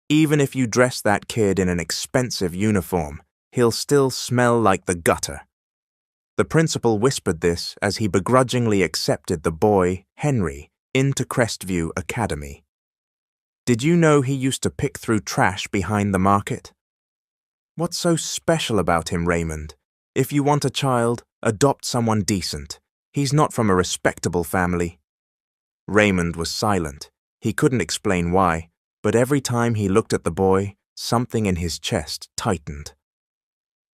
Even if you dress that kid in an expensive uniform, he'll still smell like the gutter. The principal whispered this as he begrudgingly accepted the boy, Henry, into Crestview Academy. Did you know he used to pick through trash behind the market? What's so special about him, Raymond? If you want a child, adopt someone decent. He's not from a respectable family. Raymond was silent. He couldn't explain why, but every time he looked at the boy, something in his chest tightened.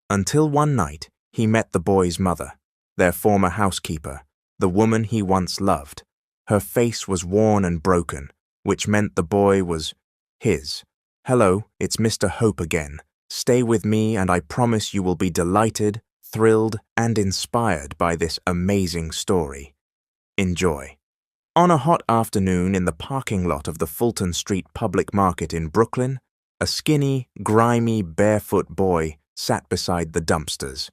Until one night, he met the boy's mother, their former housekeeper, the woman he once loved. Her face was worn and broken, which meant the boy was his. "Hello, it's Mr. Hope again. Stay with me and I promise you will be delighted, thrilled, and inspired by this amazing story. Enjoy." On a hot afternoon in the parking lot of the Fulton Street Public Market in Brooklyn, a skinny, grimy, barefoot boy sat beside the dumpsters.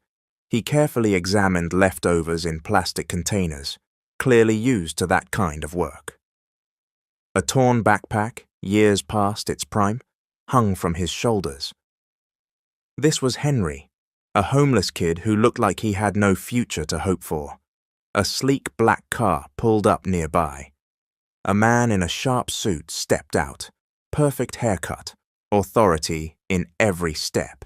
He carefully examined leftovers in plastic containers, clearly used to that kind of work. A torn backpack, years past its prime, hung from his shoulders. This was Henry, a homeless kid who looked like he had no future to hope for. A sleek black car pulled up nearby. A man in a sharp suit stepped out, perfect haircut, authority in every step.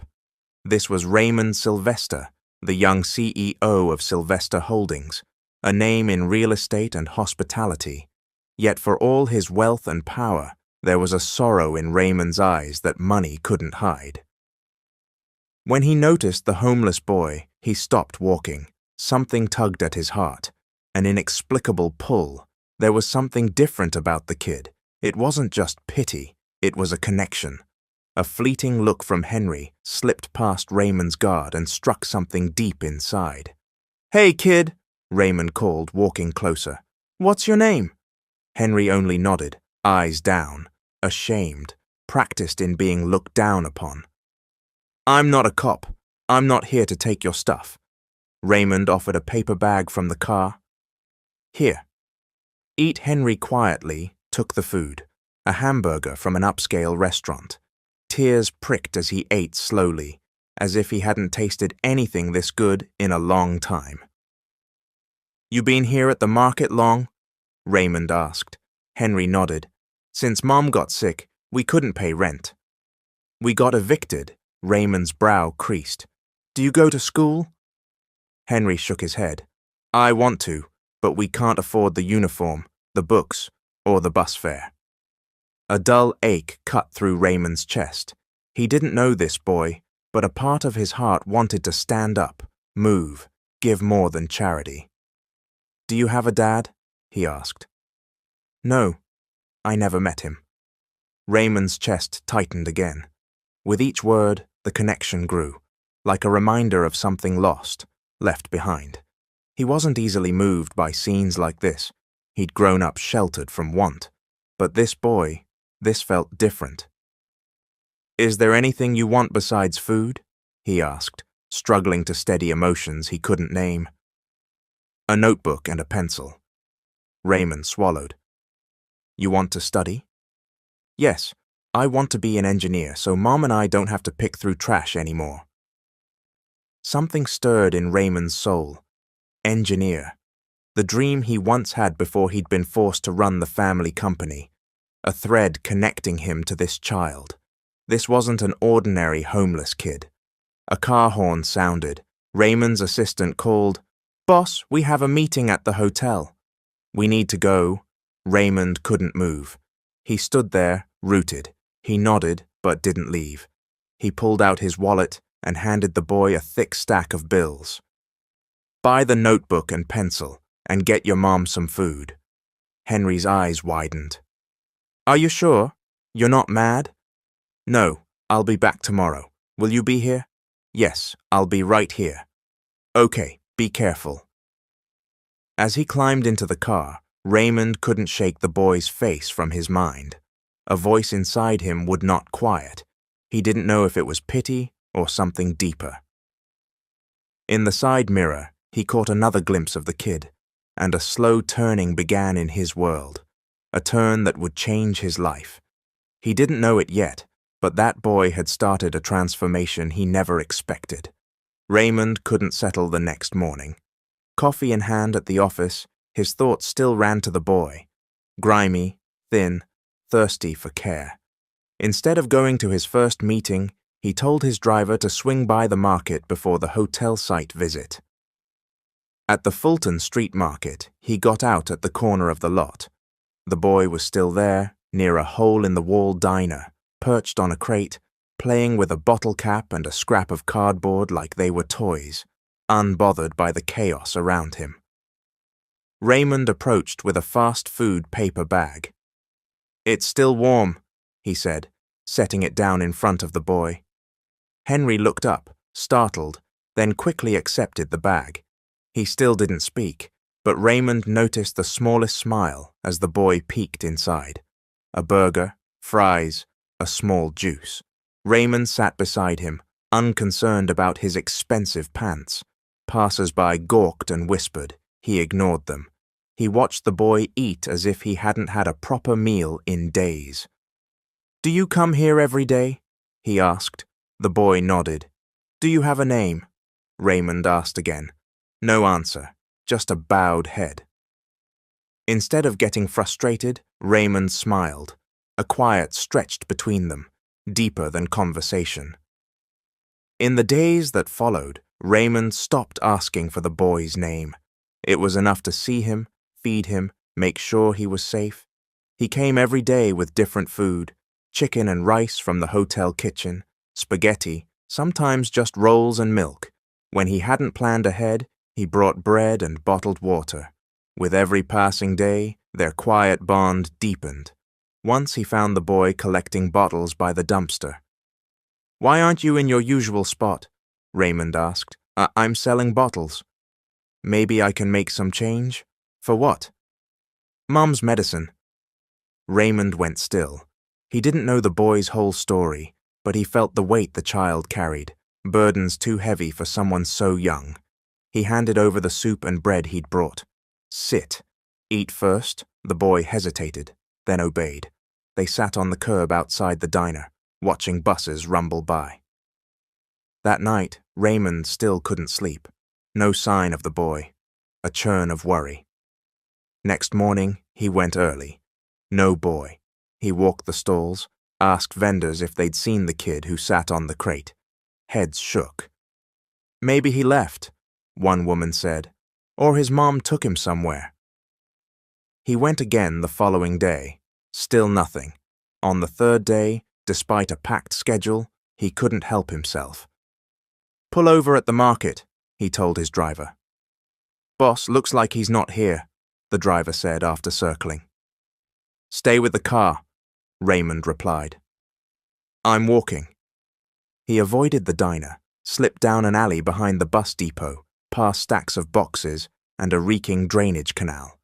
This was Raymond Sylvester, the young CEO of Sylvester Holdings, a name in real estate and hospitality. Yet for all his wealth and power, there was a sorrow in Raymond's eyes that money couldn't hide. When he noticed the homeless boy, he stopped walking. Something tugged at his heart, an inexplicable pull. There was something different about the kid. It wasn't just pity, it was a connection. A fleeting look from Henry slipped past Raymond's guard and struck something deep inside. "Hey, kid," Raymond called, walking closer. "What's your name?" Henry only nodded, eyes down, ashamed, practiced in being looked down upon. "I'm not a cop. I'm not here to take your stuff." Raymond offered a paper bag from the car. "Here." Eat Henry quietly took the food, a hamburger from an upscale restaurant. Tears pricked as he ate slowly, as if he hadn't tasted anything this good in a long time. "You been here at the market long?" Raymond asked. Henry nodded. "Since Mom got sick, we couldn't pay rent." "We got evicted." Raymond's brow creased. "Do you go to school?" Henry shook his head. "I want to, but we can't afford the uniform, the books, or the bus fare." A dull ache cut through Raymond's chest. He didn't know this boy, but a part of his heart wanted to stand up, move, give more than charity. "Do you have a dad?" he asked. "No, I never met him." Raymond's chest tightened again. With each word, the connection grew, like a reminder of something lost, left behind. He wasn't easily moved by scenes like this. He'd grown up sheltered from want. But this boy, this felt different. "Is there anything you want besides food?" he asked, struggling to steady emotions he couldn't name. "A notebook and a pencil." Raymond swallowed. "You want to study?" "Yes, I want to be an engineer so Mom and I don't have to pick through trash anymore." Something stirred in Raymond's soul. Engineer. The dream he once had before he'd been forced to run the family company. A thread connecting him to this child. This wasn't an ordinary homeless kid. A car horn sounded. Raymond's assistant called, "Boss, we have a meeting at the hotel." "We need to go." Raymond couldn't move. He stood there, rooted. He nodded, but didn't leave. He pulled out his wallet and handed the boy a thick stack of bills. "Buy the notebook and pencil, and get your mom some food." Henry's eyes widened. "Are you sure? You're not mad?" "No, I'll be back tomorrow. Will you be here?" "Yes, I'll be right here." "Okay, be careful." As he climbed into the car, Raymond couldn't shake the boy's face from his mind. A voice inside him would not quiet. He didn't know if it was pity or something deeper. In the side mirror, he caught another glimpse of the kid, and a slow turning began in his world, a turn that would change his life. He didn't know it yet, But that boy had started a transformation he never expected. Raymond couldn't settle the next morning. Coffee in hand at the office, his thoughts still ran to the boy. Grimy, thin, thirsty for care. Instead of going to his first meeting, he told his driver to swing by the market before the hotel site visit. At the Fulton Street Market, he got out at the corner of the lot. The boy was still there, near a hole-in-the-wall diner, perched on a crate, playing with a bottle cap and a scrap of cardboard like they were toys, unbothered by the chaos around him. Raymond approached with a fast food paper bag. "It's still warm," he said, setting it down in front of the boy. Henry looked up, startled, then quickly accepted the bag. He still didn't speak, but Raymond noticed the smallest smile as the boy peeked inside. A burger, fries, a small juice. Raymond sat beside him, unconcerned about his expensive pants. Passers-by gawked and whispered. He ignored them. He watched the boy eat as if he hadn't had a proper meal in days. "Do you come here every day?" he asked. The boy nodded. "Do you have a name?" Raymond asked again. No answer, just a bowed head. Instead of getting frustrated, Raymond smiled. A quiet stretched between them, deeper than conversation. In the days that followed, Raymond stopped asking for the boy's name. It was enough to see him, feed him, make sure he was safe. He came every day with different food, chicken and rice from the hotel kitchen, spaghetti, sometimes just rolls and milk. When he hadn't planned ahead, he brought bread and bottled water. With every passing day, their quiet bond deepened. Once he found the boy collecting bottles by the dumpster. "Why aren't you in your usual spot?" Raymond asked. I'm selling bottles." "Maybe I can make some change?" "For what?" "Mom's medicine." Raymond went still. He didn't know the boy's whole story, but he felt the weight the child carried, burdens too heavy for someone so young. He handed over the soup and bread he'd brought. "Sit. Eat first." The boy hesitated, then obeyed. They sat on the curb outside the diner, watching buses rumble by. That night, Raymond still couldn't sleep. No sign of the boy. A churn of worry. Next morning, he went early. No boy. He walked the stalls, asked vendors if they'd seen the kid who sat on the crate. Heads shook. "Maybe he left," one woman said, "or his mom took him somewhere." He went again the following day. Still nothing. On the third day, despite a packed schedule, he couldn't help himself. "Pull over at the market," he told his driver. "Boss, looks like he's not here," the driver said after circling. "Stay with the car," Raymond replied. "I'm walking." He avoided the diner, slipped down an alley behind the bus depot, past stacks of boxes and a reeking drainage canal.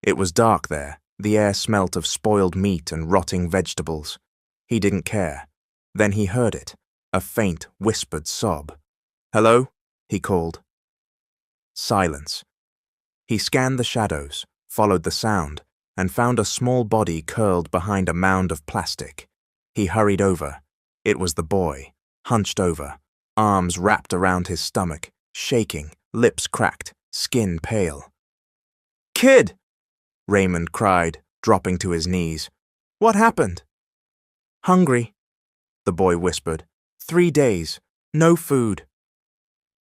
It was dark there. The air smelt of spoiled meat and rotting vegetables. He didn't care. Then he heard it, a faint, whispered sob. "Hello?" he called. Silence. He scanned the shadows, followed the sound, and found a small body curled behind a mound of plastic. He hurried over. It was the boy, hunched over, arms wrapped around his stomach, shaking, lips cracked, skin pale. "Kid!" Raymond cried, dropping to his knees. "What happened?" "Hungry," the boy whispered. 3 days. No food."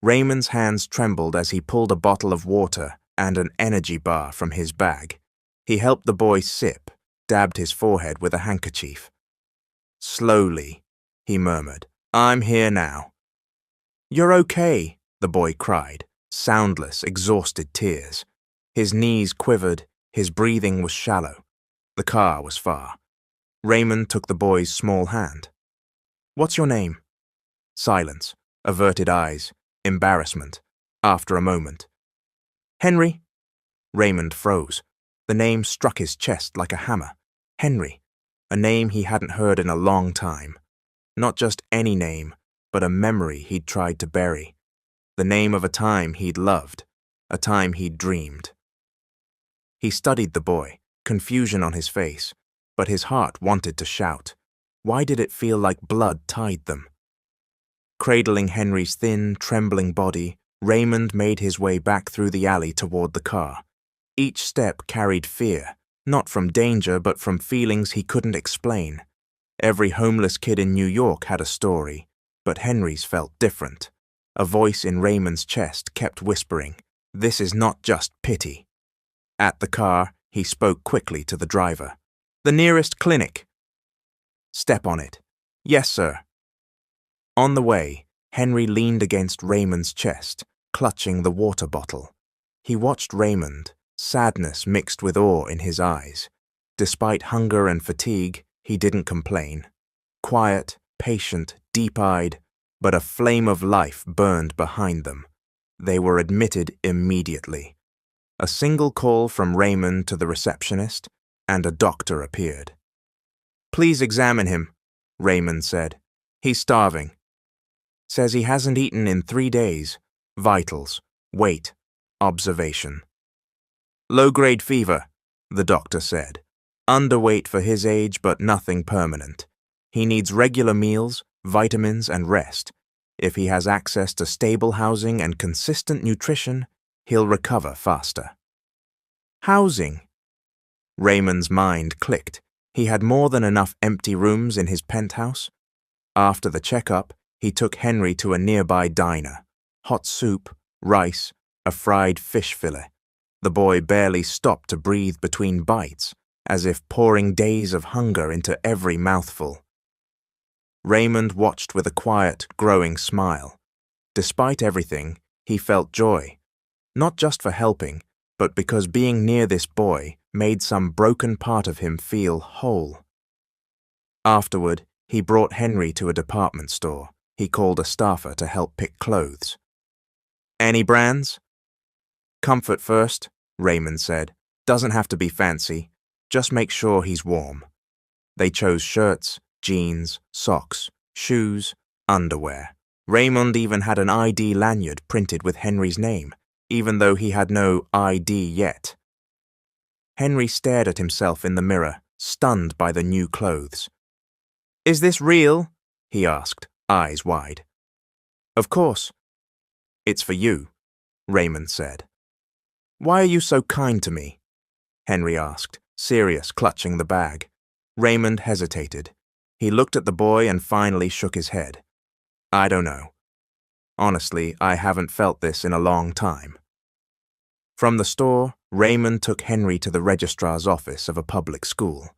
Raymond's hands trembled as he pulled a bottle of water and an energy bar from his bag. He helped the boy sip, dabbed his forehead with a handkerchief. "Slowly," he murmured. "I'm here now." "You're okay," the boy cried, soundless, exhausted tears. His knees quivered, his breathing was shallow. The car was far. Raymond took the boy's small hand. "What's your name?" Silence, averted eyes, embarrassment. After a moment, "Henry." Raymond froze. The name struck his chest like a hammer. Henry, a name he hadn't heard in a long time. Not just any name, but a memory he'd tried to bury. The name of a time he'd loved, a time he'd dreamed. He studied the boy, confusion on his face, but his heart wanted to shout. Why did it feel like blood tied them? Cradling Henry's thin, trembling body, Raymond made his way back through the alley toward the car. Each step carried fear, not from danger but from feelings he couldn't explain. Every homeless kid in New York had a story, but Henry's felt different. A voice in Raymond's chest kept whispering, "This is not just pity." At the car, he spoke quickly to the driver. "The nearest clinic." "Step on it." "Yes, sir." On the way, Henry leaned against Raymond's chest, clutching the water bottle. He watched Raymond, sadness mixed with awe in his eyes. Despite hunger and fatigue, he didn't complain. Quiet, patient, deep-eyed, but a flame of life burned behind them. They were admitted immediately. A single call from Raymond to the receptionist, and a doctor appeared. "Please examine him," Raymond said. "He's starving. Says he hasn't eaten in 3 days. Vitals, weight, observation." "Low-grade fever," the doctor said. "Underweight for his age, but nothing permanent. He needs regular meals, vitamins, and rest. If he has access to stable housing and consistent nutrition, he'll recover faster." Housing? Raymond's mind clicked. He had more than enough empty rooms in his penthouse. After the checkup, he took Henry to a nearby diner. Hot soup, rice, a fried fish fillet. The boy barely stopped to breathe between bites, as if pouring days of hunger into every mouthful. Raymond watched with a quiet, growing smile. Despite everything, he felt joy, not just for helping, but because being near this boy made some broken part of him feel whole. Afterward, he brought Henry to a department store. He called a staffer to help pick clothes. "Any brands?" "Comfort first," Raymond said. "Doesn't have to be fancy. Just make sure he's warm." They chose shirts, jeans, socks, shoes, underwear. Raymond even had an ID lanyard printed with Henry's name, even though he had no ID yet. Henry stared at himself in the mirror, stunned by the new clothes. "Is this real?" he asked, eyes wide. "Of course." "It's for you," Raymond said. "Why are you so kind to me?" Henry asked, serious, clutching the bag. Raymond hesitated. He looked at the boy and finally shook his head. "I don't know. Honestly, I haven't felt this in a long time." From the store, Raymond took Henry to the registrar's office of a public school.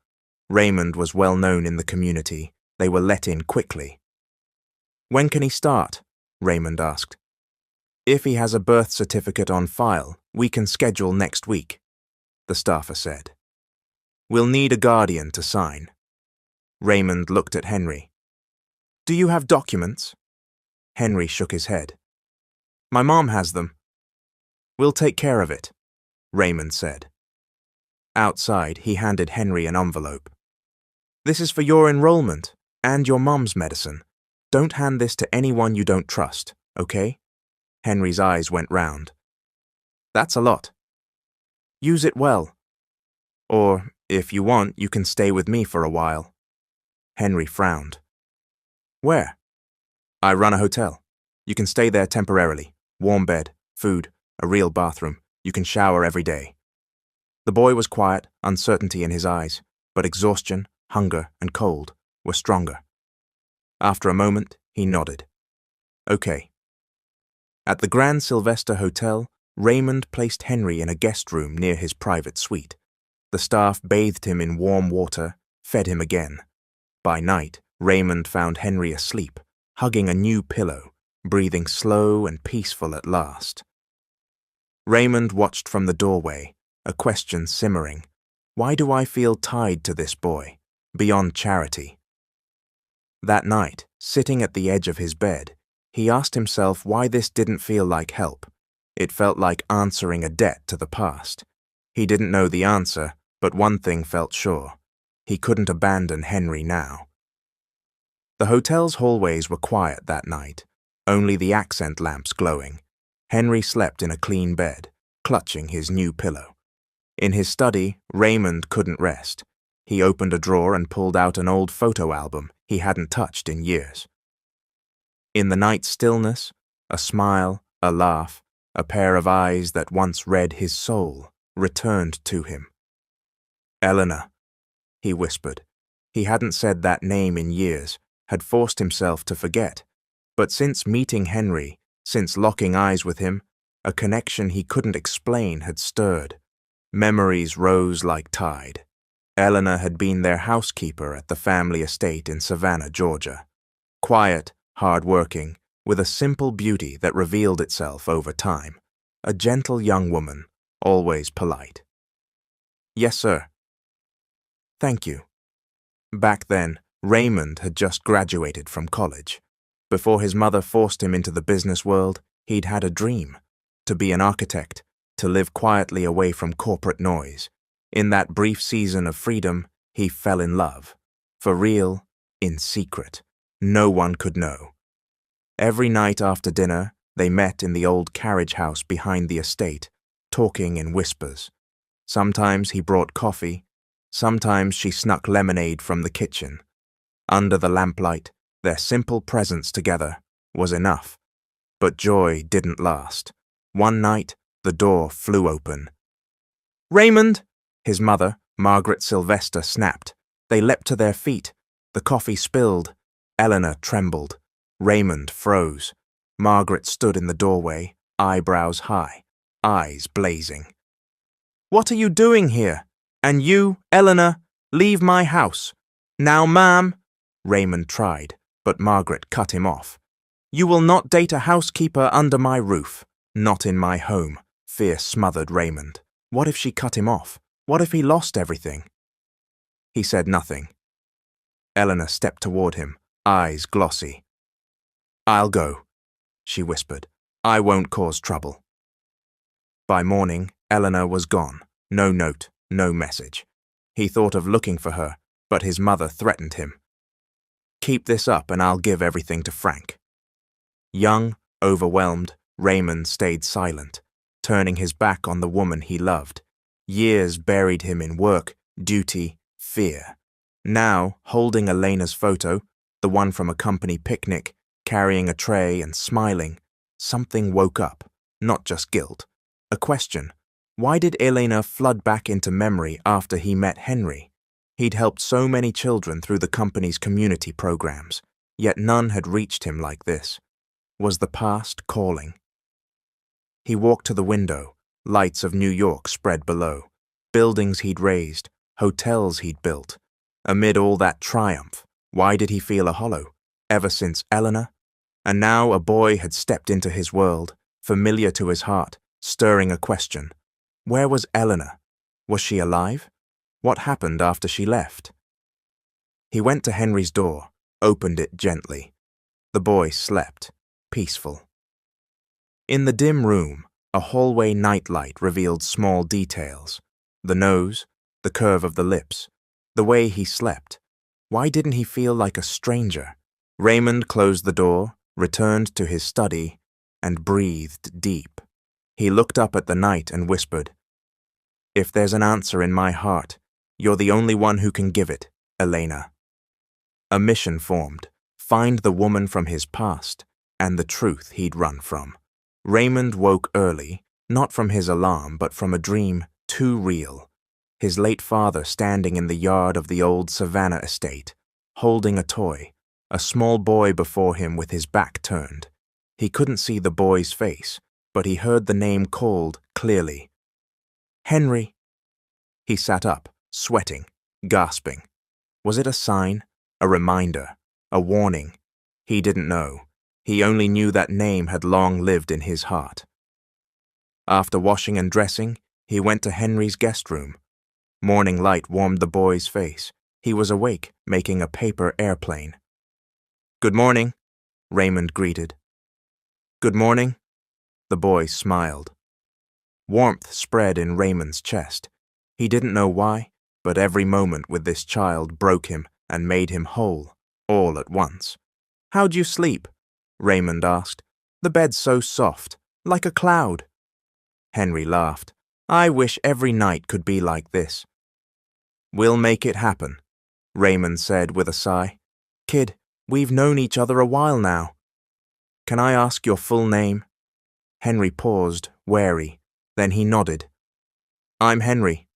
Raymond was well known in the community. They were let in quickly. "When can he start?" Raymond asked. "If he has a birth certificate on file, we can schedule next week," the staffer said. "We'll need a guardian to sign." Raymond looked at Henry. "Do you have documents?" Henry shook his head. "My mom has them." "We'll take care of it," Raymond said. Outside, he handed Henry an envelope. "This is for your enrollment and your mom's medicine. Don't hand this to anyone you don't trust, okay?" Henry's eyes went round. "That's a lot." "Use it well. Or, if you want, you can stay with me for a while." Henry frowned. "Where?" "I run a hotel. You can stay there temporarily. Warm bed, food, a real bathroom. You can shower every day." The boy was quiet, uncertainty in his eyes, but exhaustion, hunger, and cold were stronger. After a moment, he nodded. "Okay." At the Grand Sylvester Hotel, Raymond placed Henry in a guest room near his private suite. The staff bathed him in warm water, fed him again. By night, Raymond found Henry asleep, hugging a new pillow, breathing slow and peaceful at last. Raymond watched from the doorway, a question simmering. Why do I feel tied to this boy, beyond charity? That night, sitting at the edge of his bed, he asked himself why this didn't feel like help. It felt like answering a debt to the past. He didn't know the answer, but one thing felt sure. He couldn't abandon Henry now. The hotel's hallways were quiet that night, only the accent lamps glowing. Henry slept in a clean bed, clutching his new pillow. In his study, Raymond couldn't rest. He opened a drawer and pulled out an old photo album he hadn't touched in years. In the night stillness, a smile, a laugh, a pair of eyes that once read his soul returned to him. "Eleanor," he whispered. He hadn't said that name in years, had forced himself to forget. But since meeting Henry, since locking eyes with him, a connection he couldn't explain had stirred. Memories rose like tide. Eleanor had been their housekeeper at the family estate in Savannah, Georgia. Quiet, hard-working, with a simple beauty that revealed itself over time. A gentle young woman, always polite. "Yes, sir." "Thank you." Back then, Raymond had just graduated from college. Before his mother forced him into the business world, he'd had a dream: to be an architect, to live quietly away from corporate noise. In that brief season of freedom, he fell in love. For real, in secret. No one could know. Every night after dinner, they met in the old carriage house behind the estate, talking in whispers. Sometimes he brought coffee, sometimes she snuck lemonade from the kitchen. Under the lamplight, their simple presence together was enough. But joy didn't last. One night, the door flew open. "Raymond!" His mother, Margaret Sylvester, snapped. They leapt to their feet. The coffee spilled. Eleanor trembled. Raymond froze. Margaret stood in the doorway, eyebrows high, eyes blazing. "What are you doing here? And you, Eleanor, leave my house." "Now, ma'am," Raymond tried, but Margaret cut him off. "You will not date a housekeeper under my roof. Not in my home," fear smothered Raymond. What if she cut him off? What if he lost everything? He said nothing. Eleanor stepped toward him, eyes glossy. "I'll go," she whispered. "I won't cause trouble." By morning, Eleanor was gone. No note, no message. He thought of looking for her, but his mother threatened him. "Keep this up and I'll give everything to Frank." Young, overwhelmed, Raymond stayed silent, turning his back on the woman he loved. Years buried him in work, duty, fear. Now, holding Elena's photo, the one from a company picnic, carrying a tray and smiling, something woke up, not just guilt. A question. Why did Elena flood back into memory after he met Henry? He'd helped so many children through the company's community programs, yet none had reached him like this. Was the past calling? He walked to the window, lights of New York spread below, buildings he'd raised, hotels he'd built. Amid all that triumph, why did he feel a hollow? Ever since Eleanor? And now a boy had stepped into his world, familiar to his heart, stirring a question. Where was Eleanor? Was she alive? What happened after she left? He went to Henry's door, opened it gently. The boy slept, peaceful. In the dim room, a hallway nightlight revealed small details. The nose, the curve of the lips, the way he slept. Why didn't he feel like a stranger? Raymond closed the door, returned to his study, and breathed deep. He looked up at the night and whispered, "If there's an answer in my heart, you're the only one who can give it, Elena." A mission formed, find the woman from his past and the truth he'd run from. Raymond woke early, not from his alarm but from a dream too real. His late father standing in the yard of the old Savannah estate, holding a toy, a small boy before him with his back turned. He couldn't see the boy's face, but he heard the name called clearly. "Henry." He sat up, sweating, gasping. Was it a sign, a reminder, a warning? He didn't know. He only knew that name had long lived in his heart. After washing and dressing, he went to Henry's guest room. Morning light warmed the boy's face. He was awake, making a paper airplane. "Good morning," Raymond greeted. "Good morning." The boy smiled. Warmth spread in Raymond's chest. He didn't know why, but every moment with this child broke him and made him whole, all at once. "How'd you sleep?" Raymond asked. "The bed's so soft, like a cloud." Henry laughed. "I wish every night could be like this." We'll make it happen, Raymond said with a sigh. Kid, we've known each other a while now. Can I ask your full name? Henry paused, wary. Then he nodded. I'm Henry.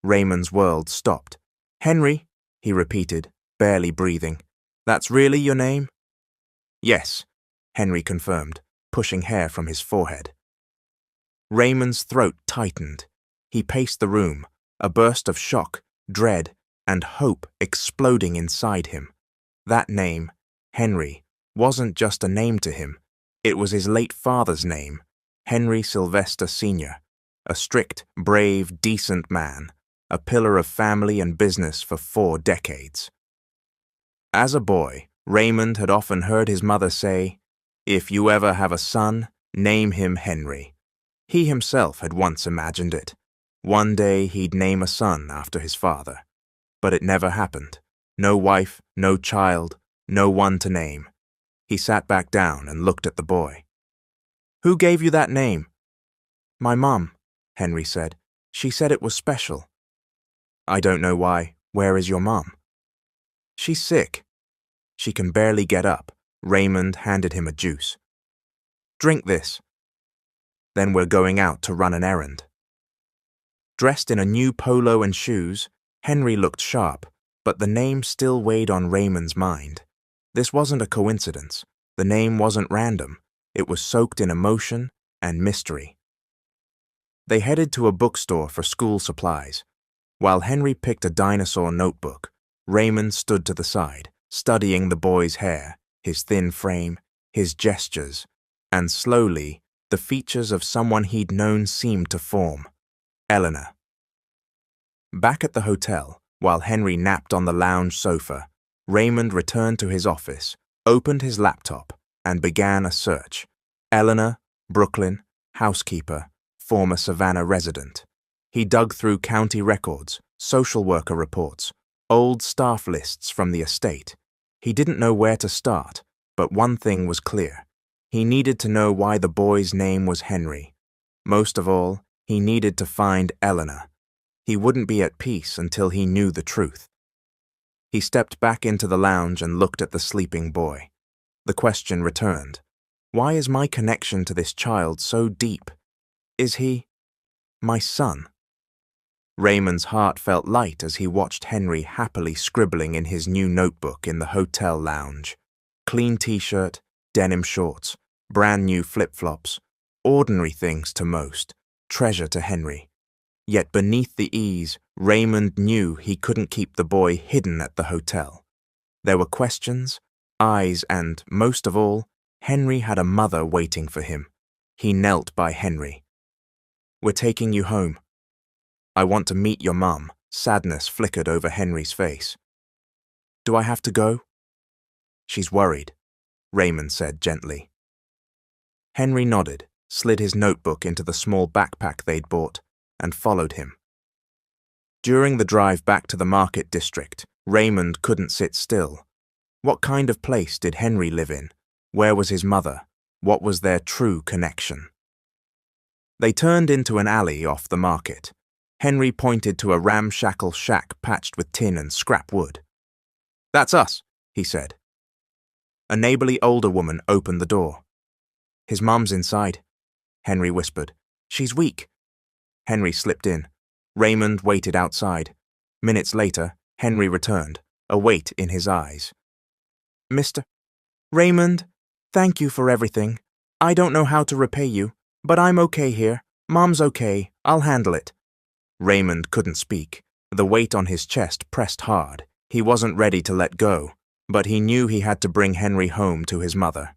Raymond's world stopped. Henry, he repeated, barely breathing. That's really your name? Yes, Henry confirmed, pushing hair from his forehead. Raymond's throat tightened. He paced the room, a burst of shock, dread, and hope exploding inside him. That name, Henry, wasn't just a name to him. It was his late father's name, Henry Sylvester Sr., a strict, brave, decent man, a pillar of family and business for 4 decades. As a boy, Raymond had often heard his mother say, "If you ever have a son, name him Henry." He himself had once imagined it. One day he'd name a son after his father. But it never happened. No wife, no child, no one to name. He sat back down and looked at the boy. Who gave you that name? My mum, Henry said. She said it was special. I don't know why. Where is your mum? She's sick. She can barely get up. Raymond handed him a juice. Drink this. Then we're going out to run an errand. Dressed in a new polo and shoes, Henry looked sharp, but the name still weighed on Raymond's mind. This wasn't a coincidence. The name wasn't random. It was soaked in emotion and mystery. They headed to a bookstore for school supplies. While Henry picked a dinosaur notebook, Raymond stood to the side, studying the boy's hair, his thin frame, his gestures, and slowly, the features of someone he'd known seemed to form. Eleanor. Back at the hotel, while Henry napped on the lounge sofa, Raymond returned to his office, opened his laptop, and began a search. Eleanor, Brooklyn, housekeeper, former Savannah resident. He dug through county records, social worker reports, old staff lists from the estate. He didn't know where to start, but one thing was clear. He needed to know why the boy's name was Henry. Most of all, he needed to find Eleanor. He wouldn't be at peace until he knew the truth. He stepped back into the lounge and looked at the sleeping boy. The question returned. Why is my connection to this child so deep? Is he my son? Raymond's heart felt light as he watched Henry happily scribbling in his new notebook in the hotel lounge. Clean t-shirt, denim shorts, brand new flip-flops, ordinary things to most, treasure to Henry. Yet beneath the ease, Raymond knew he couldn't keep the boy hidden at the hotel. There were questions, eyes, and, most of all, Henry had a mother waiting for him. He knelt by Henry. We're taking you home. I want to meet your mum. Sadness flickered over Henry's face. Do I have to go? She's worried, Raymond said gently. Henry nodded, slid his notebook into the small backpack they'd bought, and followed him. During the drive back to the market district, Raymond couldn't sit still. What kind of place did Henry live in? Where was his mother? What was their true connection? They turned into an alley off the market. Henry pointed to a ramshackle shack patched with tin and scrap wood. That's us, he said. A neighborly older woman opened the door. His mum's inside, Henry whispered. She's weak. Henry slipped in. Raymond waited outside. Minutes later, Henry returned, a weight in his eyes. Mr. Raymond, thank you for everything. I don't know how to repay you, but I'm okay here. Mom's okay. I'll handle it. Raymond couldn't speak. The weight on his chest pressed hard. He wasn't ready to let go, but he knew he had to bring Henry home to his mother.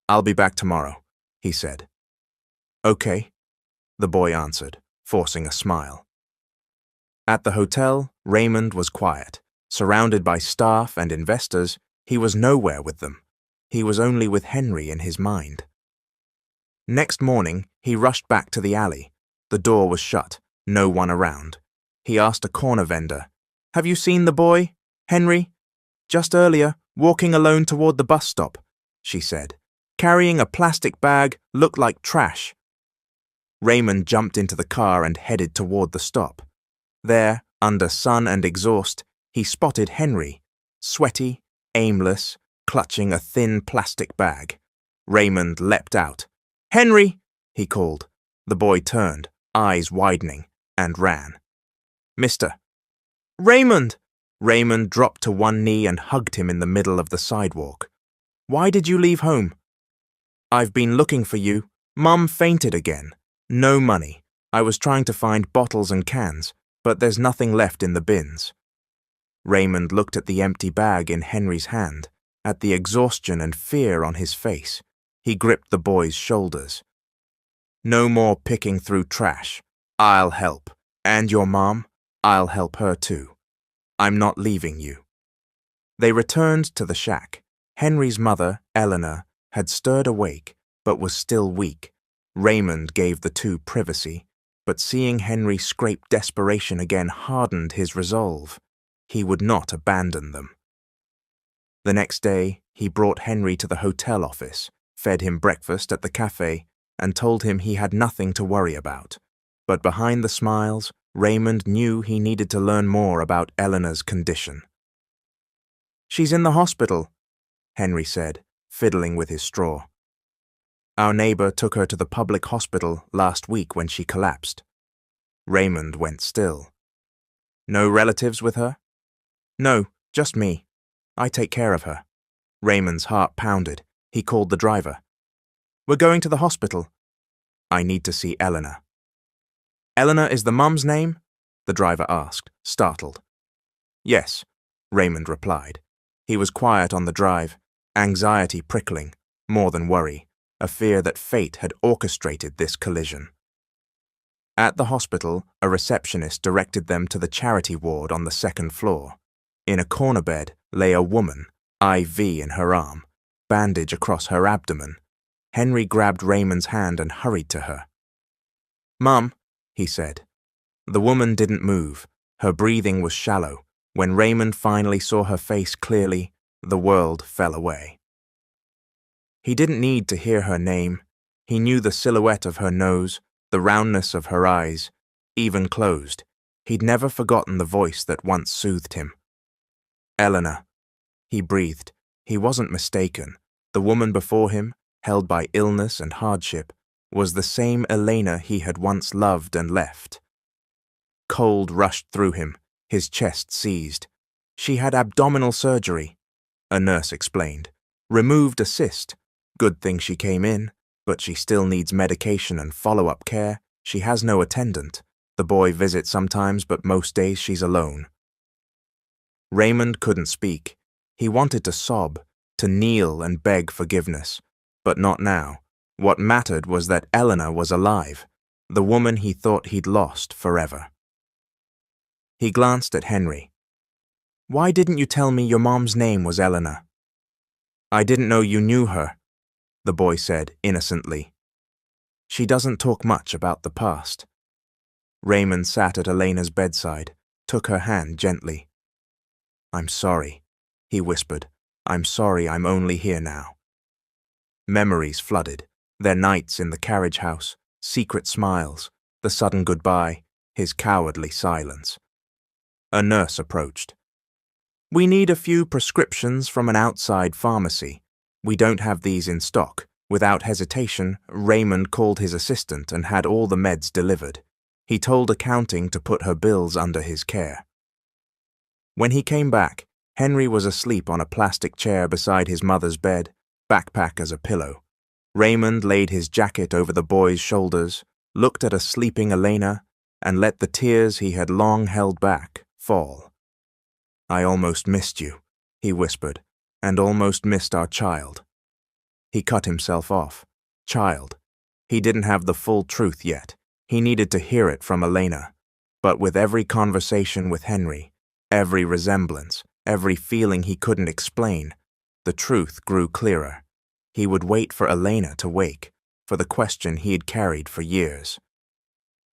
I'll be back tomorrow, he said. Okay, the boy answered, forcing a smile. At the hotel, Raymond was quiet. Surrounded by staff and investors, he was nowhere with them. He was only with Henry in his mind. Next morning, he rushed back to the alley. The door was shut, no one around. He asked a corner vendor, Have you seen the boy, Henry? Just earlier, walking alone toward the bus stop, she said. Carrying a plastic bag, looked like trash. Raymond jumped into the car and headed toward the stop. There, Under sun and exhaust, he spotted Henry, sweaty, aimless, clutching a thin plastic bag. Raymond leapt out. "Henry!" he called. The boy turned, eyes widening, and ran. "Mister." "Raymond!" Raymond dropped to one knee and hugged him in the middle of the sidewalk. "Why did you leave home?" "I've been looking for you. Mum fainted again. No money. I was trying to find bottles and cans, but there's nothing left in the bins." Raymond looked at the empty bag in Henry's hand, at the exhaustion and fear on his face. He gripped the boy's shoulders. "No more picking through trash. I'll help. And your mom? I'll help her too. I'm not leaving you." They returned to the shack. Henry's mother, Eleanor, had stirred awake, but was still weak. Raymond gave the two privacy, but seeing Henry scrape desperation again hardened his resolve. He would not abandon them. The next day, he brought Henry to the hotel office, fed him breakfast at the cafe, and told him he had nothing to worry about. But behind the smiles, Raymond knew he needed to learn more about Eleanor's condition. "She's in the hospital," Henry said, fiddling with his straw. "Our neighbor took her to the public hospital last week when she collapsed." Raymond went still. "No relatives with her?" "No, just me. I take care of her." Raymond's heart pounded. He called the driver. "We're going to the hospital." "I need to see Eleanor." "Eleanor is the mum's name?" the driver asked, startled. "Yes," Raymond replied. He was quiet on the drive, anxiety prickling, more than worry, a fear that fate had orchestrated this collision. At the hospital, a receptionist directed them to the charity ward on the second floor. In a corner bed lay a woman, IV in her arm, bandage across her abdomen. Henry grabbed Raymond's hand and hurried to her. "Mum," he said. The woman didn't move. Her breathing was shallow. When Raymond finally saw her face clearly, the world fell away. He didn't need to hear her name. He knew the silhouette of her nose, the roundness of her eyes, even closed. He'd never forgotten the voice that once soothed him. "Eleanor," he breathed. He wasn't mistaken. The woman before him, held by illness and hardship, was the same Elena he had once loved and left. Cold rushed through him, his chest seized. "She had abdominal surgery," a nurse explained. "Removed a cyst. Good thing she came in, but she still needs medication and follow-up care. She has no attendant. The boy visits sometimes, but most days she's alone." Raymond couldn't speak. He wanted to sob, to kneel and beg forgiveness, but not now. What mattered was that Eleanor was alive, the woman he thought he'd lost forever. He glanced at Henry. "Why didn't you tell me your mom's name was Eleanor?" "I didn't know you knew her," the boy said innocently. "She doesn't talk much about the past." Raymond sat at Elena's bedside, took her hand gently. "I'm sorry," he whispered. "I'm sorry I'm only here now." Memories flooded, their nights in the carriage house, secret smiles, the sudden goodbye, his cowardly silence. A nurse approached. "We need a few prescriptions from an outside pharmacy. We don't have these in stock." Without hesitation, Raymond called his assistant and had all the meds delivered. He told accounting to put her bills under his care. When he came back, Henry was asleep on a plastic chair beside his mother's bed, backpack as a pillow. Raymond laid his jacket over the boy's shoulders, looked at a sleeping Elena, and let the tears he had long held back fall. "I almost missed you," he whispered, "and almost missed our child." He cut himself off. Child. He didn't have the full truth yet. He needed to hear it from Elena. But with every conversation with Henry, every resemblance, every feeling he couldn't explain, the truth grew clearer. He would wait for Elena to wake, for the question he had carried for years.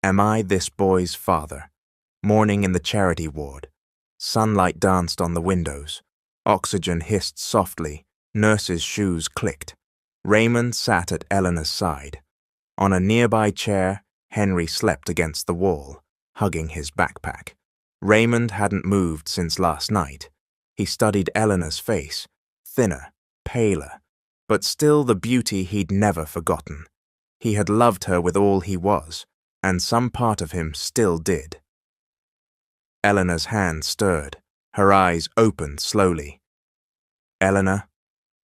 Am I this boy's father? Morning in the charity ward. Sunlight danced on the windows. Oxygen hissed softly. Nurses' shoes clicked. Raymond sat at Eleanor's side. On a nearby chair, Henry slept against the wall, hugging his backpack. Raymond hadn't moved since last night. He studied Eleanor's face, thinner, paler, but still the beauty he'd never forgotten. He had loved her with all he was, and some part of him still did. Eleanor's hand stirred. Her eyes opened slowly. "Eleanor,"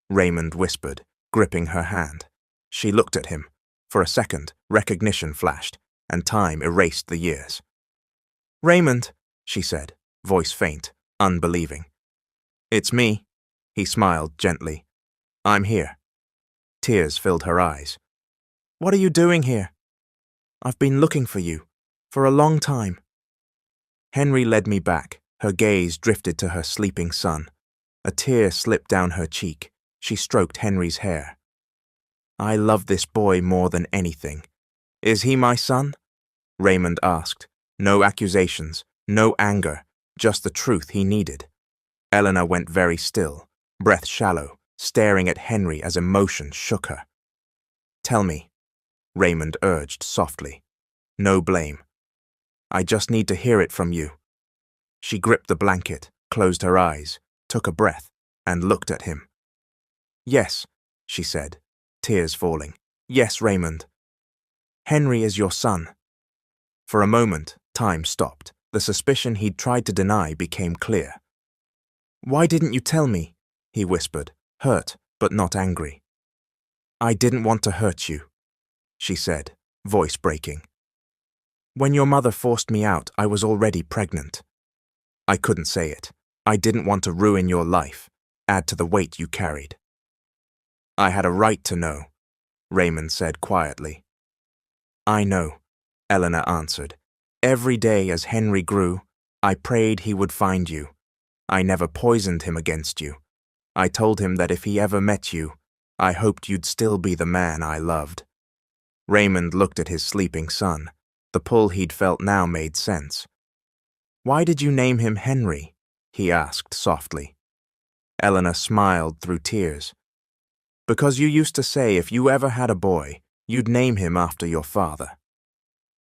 Raymond whispered, gripping her hand. She looked at him. For a second, recognition flashed, and time erased the years. "Raymond," she said, voice faint, unbelieving. "It's me," he smiled gently. "I'm here." Tears filled her eyes. "What are you doing here?" "I've been looking for you, for a long time." Henry led me back. Her gaze drifted to her sleeping son. A tear slipped down her cheek. She stroked Henry's hair. "I love this boy more than anything. Is he my son?" Raymond asked. No accusations, no anger, just the truth he needed. Eleanor went very still, breath shallow, staring at Henry as emotion shook her. "Tell me," Raymond urged softly. "No blame. I just need to hear it from you." She gripped the blanket, closed her eyes, took a breath, and looked at him. "Yes," she said, tears falling. "Yes, Raymond. Henry is your son." For a moment, time stopped. The suspicion he'd tried to deny became clear. "Why didn't you tell me?" he whispered, hurt but not angry. "I didn't want to hurt you," she said, voice breaking. "When your mother forced me out, I was already pregnant. I couldn't say it. I didn't want to ruin your life, add to the weight you carried." "I had a right to know," Raymond said quietly. "I know," Eleanor answered. "Every day as Henry grew, I prayed he would find you. I never poisoned him against you. I told him that if he ever met you, I hoped you'd still be the man I loved." Raymond looked at his sleeping son. The pull he'd felt now made sense. "Why did you name him Henry?" he asked softly. Eleanor smiled through tears. "Because you used to say if you ever had a boy, you'd name him after your father.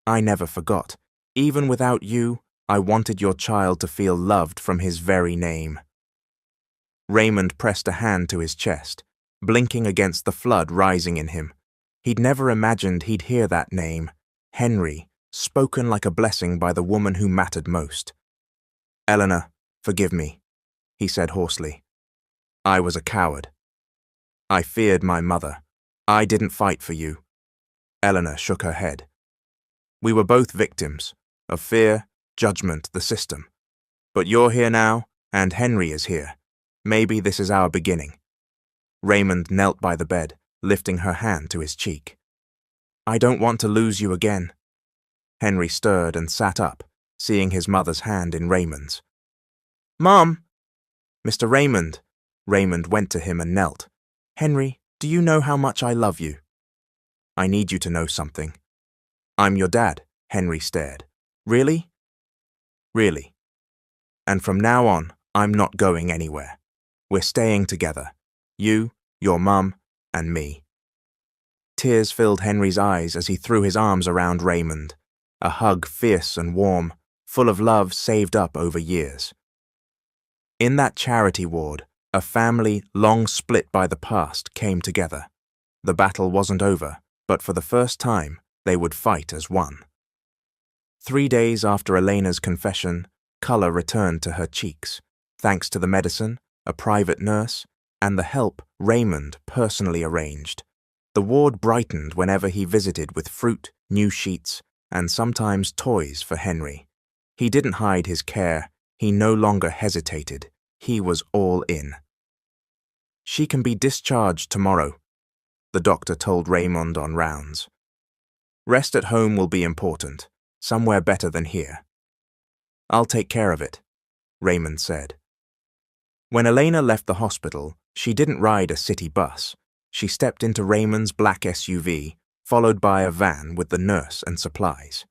I never forgot. Even without you, I wanted your child to feel loved from his very name." Raymond pressed a hand to his chest, blinking against the flood rising in him. He'd never imagined he'd hear that name, Henry, spoken like a blessing by the woman who mattered most. "Eleanor, forgive me," he said hoarsely. "I was a coward. I feared my mother. I didn't fight for you." Eleanor shook her head. "We were both victims of fear, judgment, the system. But you're here now, and Henry is here. Maybe this is our beginning." Raymond knelt by the bed, lifting her hand to his cheek. "I don't want to lose you again." Henry stirred and sat up, seeing his mother's hand in Raymond's. "Mom!" "Mr. Raymond." Raymond went to him and knelt. "Henry, do you know how much I love you?" "I need you to know something." "I'm your dad," Henry stared. "Really?" "Really. And from now on, I'm not going anywhere. We're staying together. You, your mum, and me." Tears filled Henry's eyes as he threw his arms around Raymond, a hug fierce and warm, full of love saved up over years. In that charity ward, a family long split by the past came together. The battle wasn't over, but for the first time, they would fight as one. 3 days after Elena's confession, color returned to her cheeks, thanks to the medicine, a private nurse, and the help Raymond personally arranged. The ward brightened whenever he visited with fruit, new sheets, and sometimes toys for Henry. He didn't hide his care. He no longer hesitated. He was all in. "She can be discharged tomorrow," the doctor told Raymond on rounds. "Rest at home will be important, somewhere better than here." "I'll take care of it," Raymond said. When Elena left the hospital, she didn't ride a city bus. She stepped into Raymond's black SUV, followed by a van with the nurse and supplies.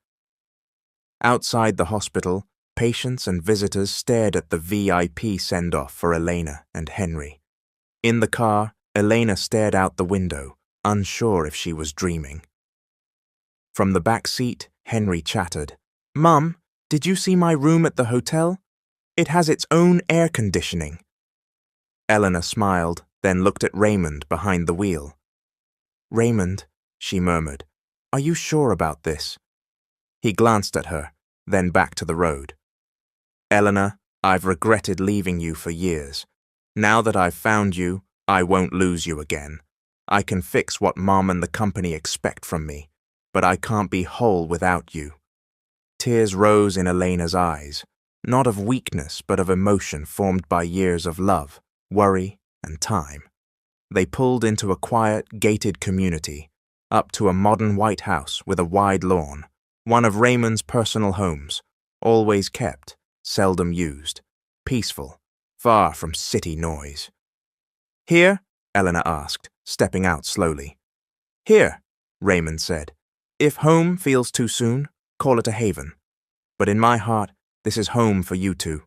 Outside the hospital, patients and visitors stared at the VIP send-off for Elena and Henry. In the car, Elena stared out the window, unsure if she was dreaming. From the back seat, Henry chattered. "Mum, Did you see my room at the hotel? It has its own air conditioning." Eleanor smiled, then looked at Raymond behind the wheel. "Raymond," she murmured, "are you sure about this?" He glanced at her, then back to the road. "Eleanor, I've regretted leaving you for years. Now that I've found you, I won't lose you again. I can fix what Mom and the company expect from me, but I can't be whole without you." Tears rose in Elena's eyes, not of weakness but of emotion formed by years of love, worry, and time. They pulled into a quiet, gated community, up to a modern white house with a wide lawn, one of Raymond's personal homes, always kept, seldom used, peaceful, far from city noise. "Here?" Eleanor asked, stepping out slowly. "Here," Raymond said. "If home feels too soon, call it a haven. But in my heart, this is home for you two."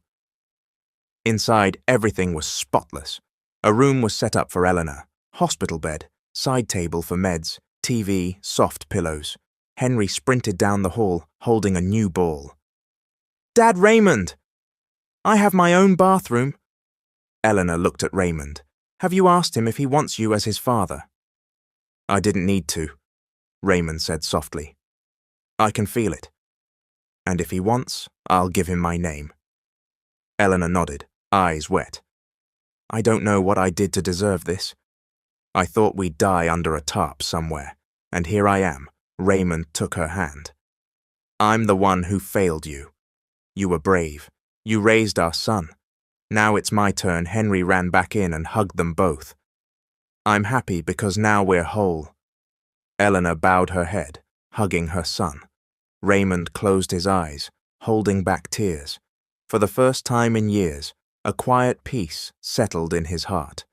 Inside, everything was spotless. A room was set up for Eleanor, hospital bed, side table for meds, TV, soft pillows. Henry sprinted down the hall, holding a new ball. "Dad, Raymond! I have my own bathroom." Eleanor looked at Raymond. "Have you asked him if he wants you as his father?" "I didn't need to," Raymond said softly. "I can feel it. And if he wants, I'll give him my name." Eleanor nodded, eyes wet. "I don't know what I did to deserve this. I thought we'd die under a tarp somewhere, and here I am." Raymond took her hand. "I'm the one who failed you. You were brave. You raised our son. Now it's my turn." Henry ran back in and hugged them both. "I'm happy because now we're whole." Eleanor bowed her head, hugging her son. Raymond closed his eyes, holding back tears. For the first time in years, a quiet peace settled in his heart.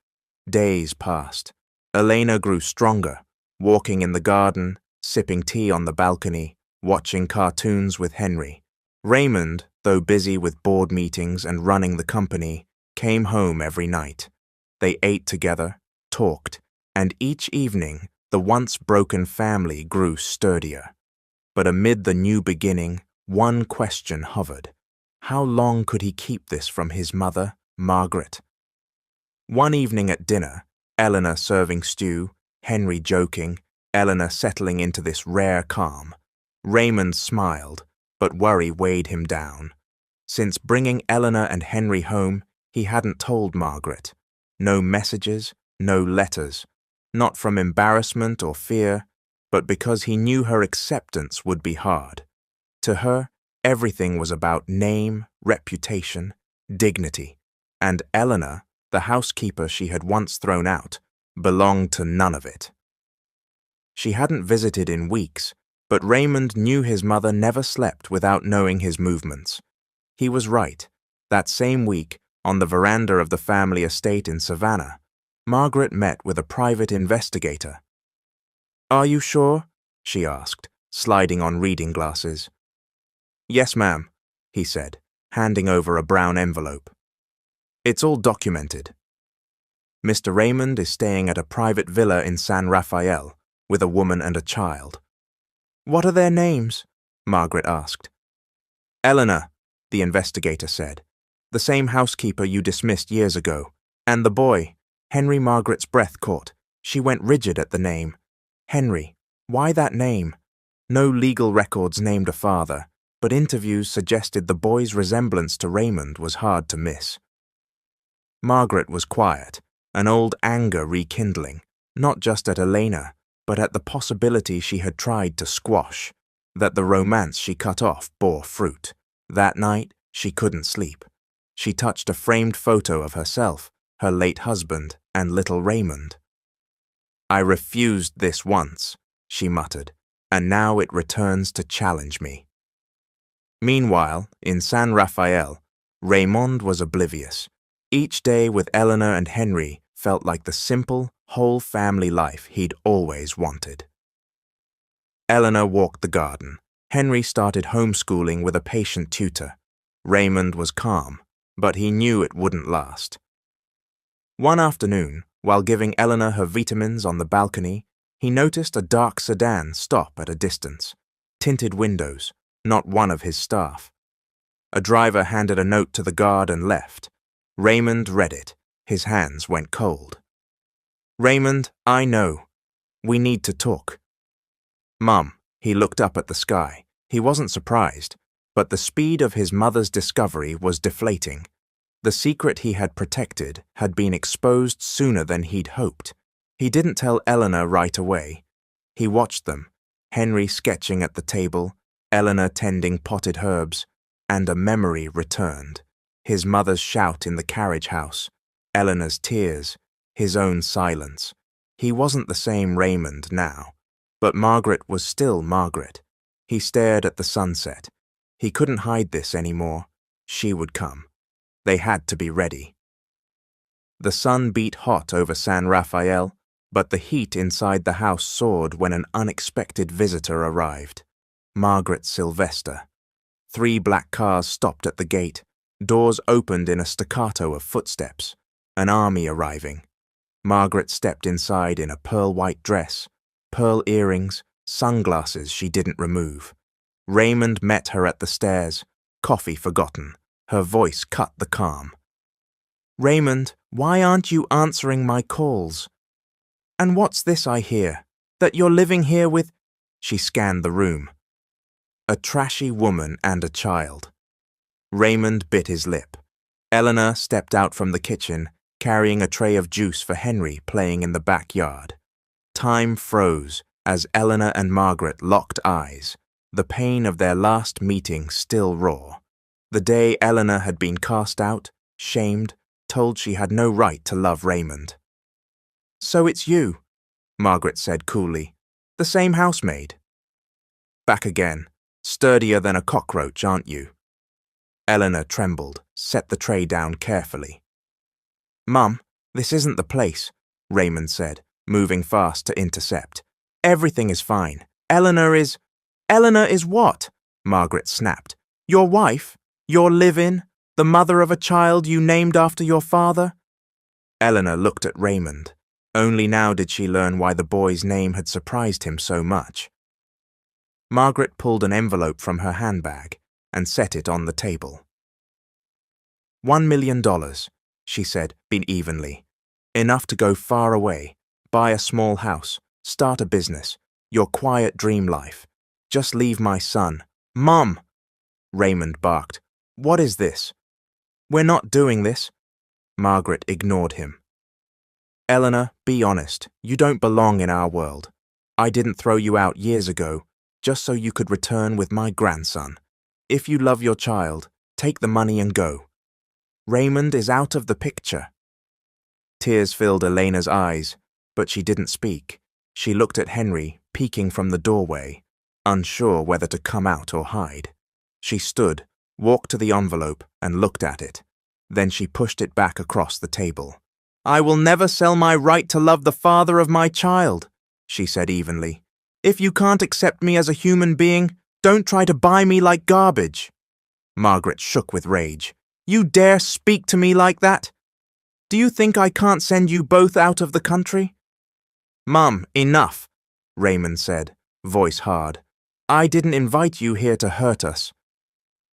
Days passed. Elena grew stronger, walking in the garden, sipping tea on the balcony, watching cartoons with Henry. Raymond, though busy with board meetings and running the company, came home every night. They ate together, talked, and each evening the once broken family grew sturdier. But amid the new beginning, one question hovered. How long could he keep this from his mother, Margaret? One evening at dinner, Eleanor serving stew, Henry joking, Eleanor settling into this rare calm. Raymond smiled, but worry weighed him down. Since bringing Eleanor and Henry home, he hadn't told Margaret. No messages, no letters, not from embarrassment or fear, but because he knew her acceptance would be hard. To her, everything was about name, reputation, dignity, and Eleanor, the housekeeper she had once thrown out, belonged to none of it. She hadn't visited in weeks, but Raymond knew his mother never slept without knowing his movements. He was right. That same week, on the veranda of the family estate in Savannah, Margaret met with a private investigator. "Are you sure?" she asked, sliding on reading glasses. "Yes, ma'am," he said, handing over a brown envelope. "It's all documented. Mr. Raymond is staying at a private villa in San Rafael with a woman and a child." "What are their names?" Margaret asked. "Eleanor," the investigator said, "the same housekeeper you dismissed years ago, and the boy." Henry. Margaret's breath caught. She went rigid at the name. Henry. Why that name? No legal records named a father, but interviews suggested the boy's resemblance to Raymond was hard to miss. Margaret was quiet, an old anger rekindling, not just at Elena, but at the possibility she had tried to squash, that the romance she cut off bore fruit. That night, she couldn't sleep. She touched a framed photo of herself, her late husband, and little Raymond. "I refused this once," she muttered, "and now it returns to challenge me." Meanwhile, in San Rafael, Raymond was oblivious. Each day with Eleanor and Henry felt like the simple, whole family life he'd always wanted. Eleanor walked the garden. Henry started homeschooling with a patient tutor. Raymond was calm, but he knew it wouldn't last. One afternoon, while giving Eleanor her vitamins on the balcony, he noticed a dark sedan stop at a distance. Tinted windows, not one of his staff. A driver handed a note to the guard and left. Raymond read it. His hands went cold. "Raymond, I know. We need to talk." "Mum," he looked up at the sky. He wasn't surprised, but the speed of his mother's discovery was deflating. The secret he had protected had been exposed sooner than he'd hoped. He didn't tell Eleanor right away. He watched them, Henry sketching at the table, Eleanor tending potted herbs, and a memory returned. His mother's shout in the carriage house, Eleanor's tears, his own silence. He wasn't the same Raymond now, but Margaret was still Margaret. He stared at the sunset. He couldn't hide this anymore. She would come. They had to be ready. The sun beat hot over San Rafael, but the heat inside the house soared when an unexpected visitor arrived. Margaret Sylvester. 3 black cars stopped at the gate. Doors opened in a staccato of footsteps. An army arriving. Margaret stepped inside in a pearl-white dress, pearl earrings, sunglasses she didn't remove. Raymond met her at the stairs, coffee forgotten. Her voice cut the calm. "Raymond, why aren't you answering my calls? And what's this I hear? That you're living here with—" She scanned the room. A trashy woman and a child. Raymond bit his lip. Eleanor stepped out from the kitchen, carrying a tray of juice for Henry playing in the backyard. Time froze as Eleanor and Margaret locked eyes, the pain of their last meeting still raw. The day Eleanor had been cast out, shamed, told she had no right to love Raymond. "So it's you," Margaret said coolly. "The same housemaid." "Back again. Sturdier than a cockroach, aren't you?" Eleanor trembled, set the tray down carefully. "Mum, this isn't the place," Raymond said, moving fast to intercept. "Everything is fine. Eleanor is—" "Eleanor is what?" Margaret snapped. "Your wife? Your live-in? The mother of a child you named after your father?" Eleanor looked at Raymond. Only now did she learn why the boy's name had surprised him so much. Margaret pulled an envelope from her handbag and set it on the table. $1 million, she said evenly. Enough to go far away, buy a small house, start a business, your quiet dream life. Just leave my son. "Mum!" Raymond barked. "What is this?" "We're not doing this." Margaret ignored him. "Eleanor, be honest. You don't belong in our world. I didn't throw you out years ago, just so you could return with my grandson. If you love your child, take the money and go. Raymond is out of the picture." Tears filled Elena's eyes, but she didn't speak. She looked at Henry, peeking from the doorway, unsure whether to come out or hide. She stood, walked to the envelope, and looked at it. Then she pushed it back across the table. "I will never sell my right to love the father of my child," she said evenly. "If you can't accept me as a human being, don't try to buy me like garbage." Margaret shook with rage. "You dare speak to me like that? Do you think I can't send you both out of the country?" "Mum, enough," Raymond said, voice hard. "I didn't invite you here to hurt us.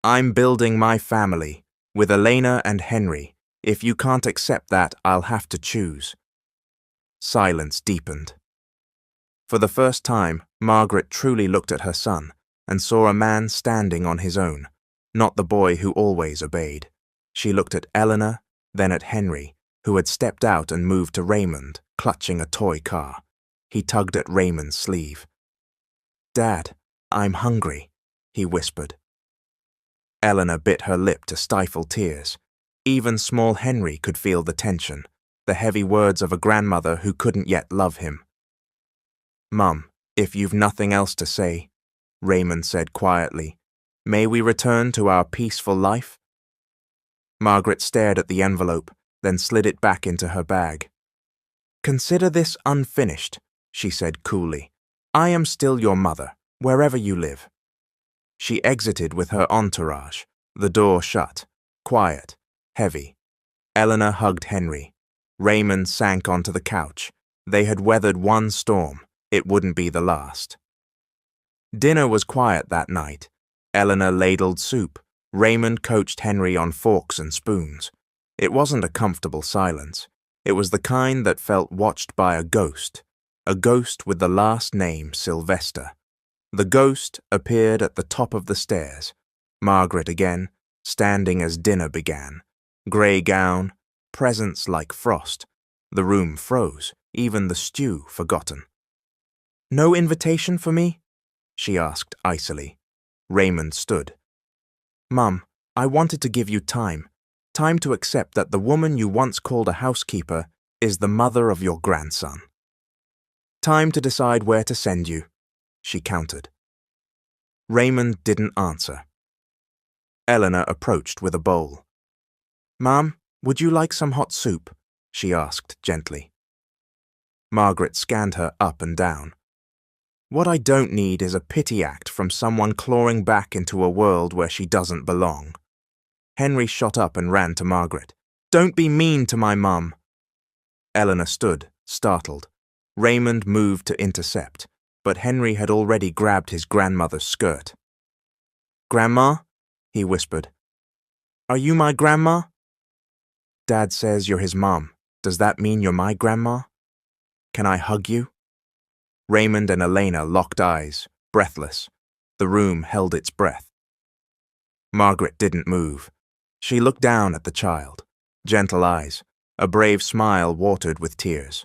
I'm building my family, with Elena and Henry. If you can't accept that, I'll have to choose." Silence deepened. For the first time, Margaret truly looked at her son and saw a man standing on his own, not the boy who always obeyed. She looked at Eleanor, then at Henry, who had stepped out and moved to Raymond, clutching a toy car. He tugged at Raymond's sleeve. "Dad, I'm hungry," he whispered. Eleanor bit her lip to stifle tears. Even small Henry could feel the tension, the heavy words of a grandmother who couldn't yet love him. "Mum, if you've nothing else to say," Raymond said quietly, "may we return to our peaceful life?" Margaret stared at the envelope, then slid it back into her bag. "Consider this unfinished," she said coolly. "I am still your mother, wherever you live." She exited with her entourage, the door shut, quiet, heavy. Eleanor hugged Henry. Raymond sank onto the couch. They had weathered one storm. It wouldn't be the last. Dinner was quiet that night. Eleanor ladled soup, Raymond coached Henry on forks and spoons. It wasn't a comfortable silence. It was the kind that felt watched by a ghost with the last name Sylvester. The ghost appeared at the top of the stairs. Margaret again, standing as dinner began. Grey gown, presents like frost. The room froze, even the stew forgotten. "No invitation for me?" she asked icily. Raymond stood. "Mum, I wanted to give you time to accept that the woman you once called a housekeeper is the mother of your grandson. Time to decide where to send you," she countered. Raymond didn't answer. Eleanor approached with a bowl. "Mum, would you like some hot soup?" she asked gently. Margaret scanned her up and down. "What I don't need is a pity act from someone clawing back into a world where she doesn't belong." Henry shot up and ran to Margaret. "Don't be mean to my mum." Eleanor stood, startled. Raymond moved to intercept, but Henry had already grabbed his grandmother's skirt. "Grandma?" he whispered. "Are you my grandma?" "Dad says you're his mom. Does that mean you're my grandma? Can I hug you?" Raymond and Elena locked eyes, breathless. The room held its breath. Margaret didn't move. She looked down at the child. Gentle eyes, a brave smile watered with tears.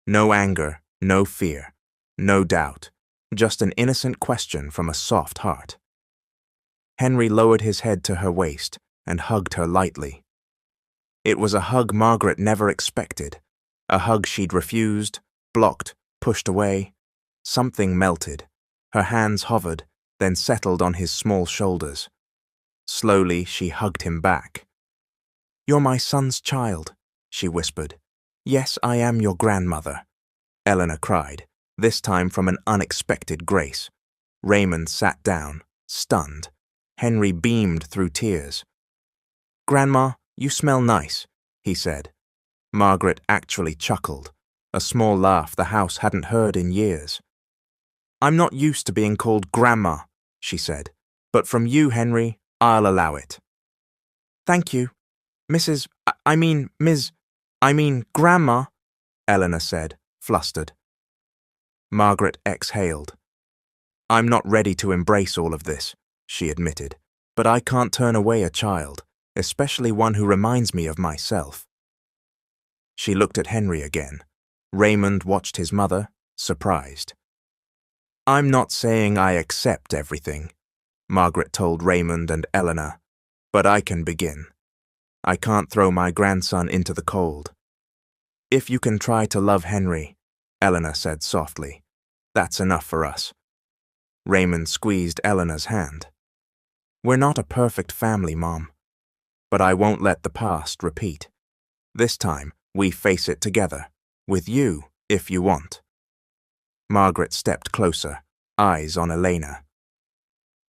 No anger, no fear, no doubt, just an innocent question from a soft heart. Henry lowered his head to her waist and hugged her lightly. It was a hug Margaret never expected, a hug she'd refused, blocked, pushed away. Something melted. Her hands hovered, then settled on his small shoulders. Slowly, she hugged him back. "You're my son's child," she whispered. "Yes, I am your grandmother," Eleanor cried, this time from an unexpected grace. Raymond sat down, stunned. Henry beamed through tears. "Grandma, you smell nice," he said. Margaret actually chuckled, a small laugh the house hadn't heard in years. "I'm not used to being called Grandma," she said, "but from you, Henry, I'll allow it." "Thank you, Grandma," Eleanor said, flustered. Margaret exhaled. "I'm not ready to embrace all of this," she admitted, "but I can't turn away a child, especially one who reminds me of myself." She looked at Henry again. Raymond watched his mother, surprised. "I'm not saying I accept everything," Margaret told Raymond and Eleanor, "but I can begin. I can't throw my grandson into the cold." "If you can try to love Henry," Eleanor said softly, "that's enough for us." Raymond squeezed Eleanor's hand. "We're not a perfect family, Mom, but I won't let the past repeat. This time, we face it together, with you, if you want." Margaret stepped closer, eyes on Elena.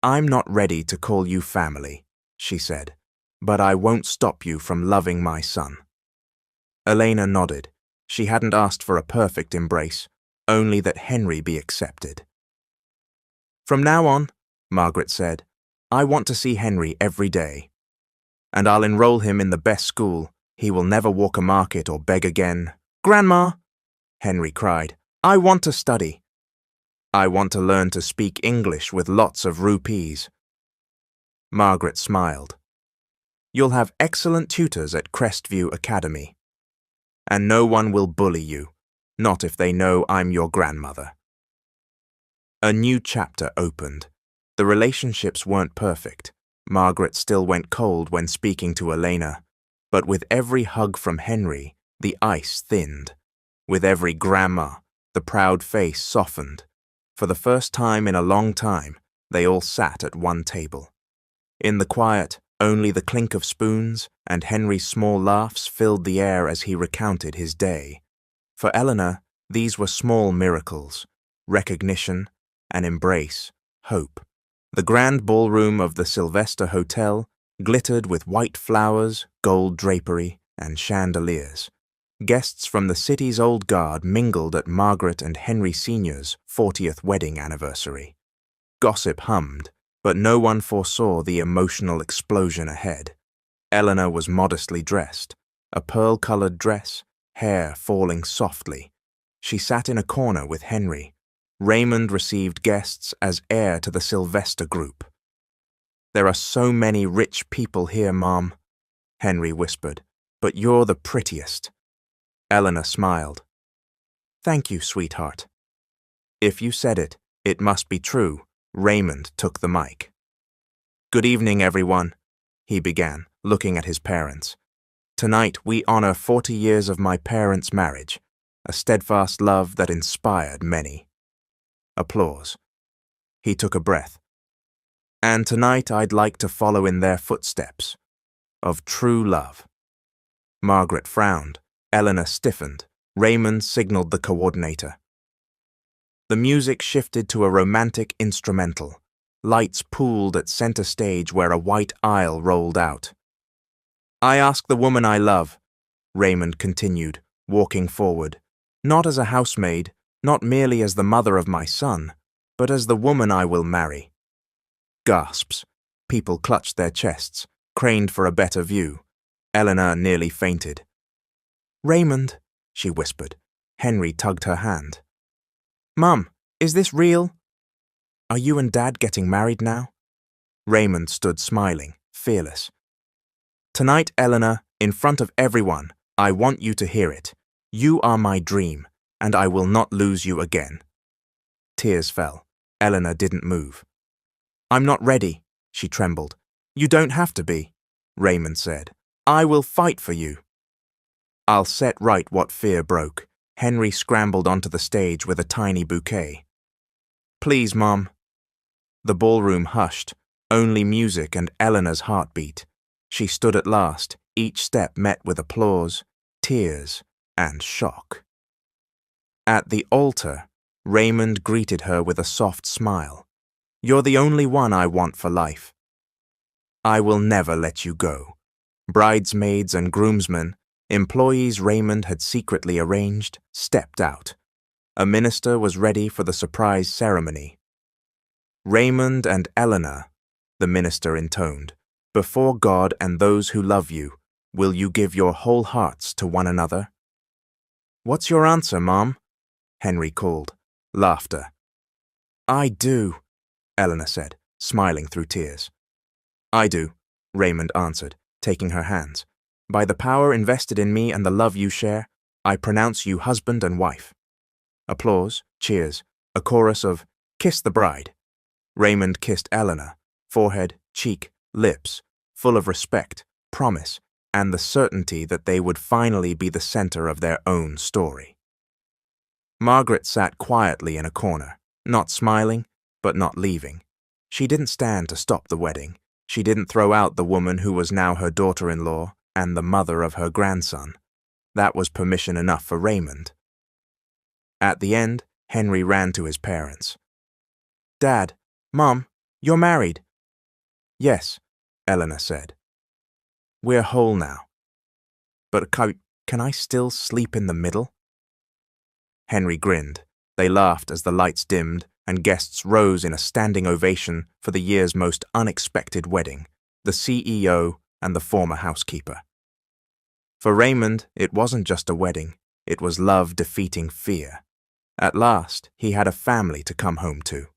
"I'm not ready to call you family," she said, "but I won't stop you from loving my son." Elena nodded. She hadn't asked for a perfect embrace, only that Henry be accepted. "From now on," Margaret said, "I want to see Henry every day. And I'll enroll him in the best school. He will never walk a market or beg again." "Grandma!" Henry cried. "I want to study. I want to learn to speak English with lots of rupees." Margaret smiled. "You'll have excellent tutors at Crestview Academy. And no one will bully you, not if they know I'm your grandmother." A new chapter opened. The relationships weren't perfect. Margaret still went cold when speaking to Elena, but with every hug from Henry, the ice thinned. With every grandma, the proud face softened. For the first time in a long time, they all sat at one table. In the quiet, only the clink of spoons and Henry's small laughs filled the air as he recounted his day. For Eleanor, these were small miracles: recognition, an embrace, hope. The grand ballroom of the Sylvester Hotel glittered with white flowers, gold drapery, and chandeliers. Guests from the city's old guard mingled at Margaret and Henry Sr.'s 40th wedding anniversary. Gossip hummed, But no one foresaw the emotional explosion ahead. Eleanor was modestly dressed, a pearl-colored dress, hair falling softly. She sat in a corner with Henry. Raymond received guests as heir to the Sylvester group. "There are so many rich people here, Mom," Henry whispered, "but you're the prettiest." Eleanor smiled. "Thank you, sweetheart." "If you said it, it must be true." Raymond took the mic. "Good evening, everyone," he began, looking at his parents. "Tonight we honor 40 years of my parents' marriage, a steadfast love that inspired many." Applause. He took a breath. "And tonight I'd like to follow in their footsteps, of true love." Margaret frowned. Eleanor stiffened. Raymond signaled the coordinator. The music shifted to a romantic instrumental. Lights pooled at center stage where a white aisle rolled out. "I ask the woman I love," Raymond continued, walking forward, "not as a housemaid, not merely as the mother of my son, but as the woman I will marry." Gasps. People clutched their chests, craned for a better view. Eleanor nearly fainted. "Raymond," she whispered. Henry tugged her hand. "Mum, is this real? Are you and Dad getting married now?" Raymond stood smiling, fearless. "Tonight, Eleanor, in front of everyone, I want you to hear it. You are my dream, and I will not lose you again." Tears fell. Eleanor didn't move. "I'm not ready," she trembled. "You don't have to be," Raymond said. "I will fight for you." "I'll set right what fear broke." Henry scrambled onto the stage with a tiny bouquet. "Please, Mom." The ballroom hushed, only music and Eleanor's heartbeat. She stood at last, each step met with applause, tears, and shock. At the altar, Raymond greeted her with a soft smile. "You're the only one I want for life. I will never let you go." Bridesmaids and groomsmen, employees Raymond had secretly arranged, stepped out. A minister was ready for the surprise ceremony. "Raymond and Eleanor," the minister intoned, "before God and those who love you, will you give your whole hearts to one another?" "What's your answer, Mom?" Henry called. Laughter. "I do," Eleanor said, smiling through tears. "I do," Raymond answered, taking her hands. "By the power invested in me and the love you share, I pronounce you husband and wife." Applause, cheers, a chorus of "Kiss the bride." Raymond kissed Eleanor, forehead, cheek, lips, full of respect, promise, and the certainty that they would finally be the center of their own story. Margaret sat quietly in a corner, not smiling, but not leaving. She didn't stand to stop the wedding. She didn't throw out the woman who was now her daughter-in-law and the mother of her grandson. That was permission enough for Raymond. At the end, Henry ran to his parents. "Dad, Mom, you're married." "Yes," Eleanor said. "We're whole now. But can I still sleep in the middle?" Henry grinned. They laughed as the lights dimmed and guests rose in a standing ovation for the year's most unexpected wedding, the CEO and the former housekeeper. For Raymond, it wasn't just a wedding, it was love defeating fear. At last, he had a family to come home to.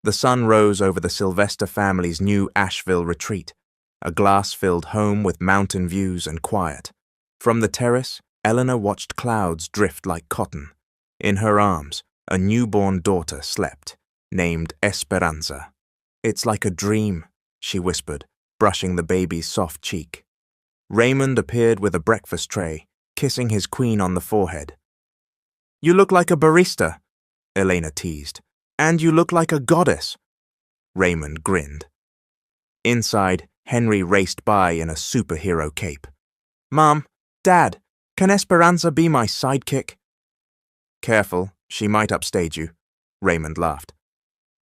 The sun rose over the Sylvester family's new Asheville retreat, a glass-filled home with mountain views and quiet. From the terrace, Eleanor watched clouds drift like cotton. In her arms, a newborn daughter slept, named Esperanza. "It's like a dream," she whispered, brushing the baby's soft cheek. Raymond appeared with a breakfast tray, kissing his queen on the forehead. "You look like a barista," Elena teased. "And you look like a goddess." Raymond grinned. Inside, Henry raced by in a superhero cape. "Mom, Dad, can Esperanza be my sidekick?" "Careful, she might upstage you," Raymond laughed.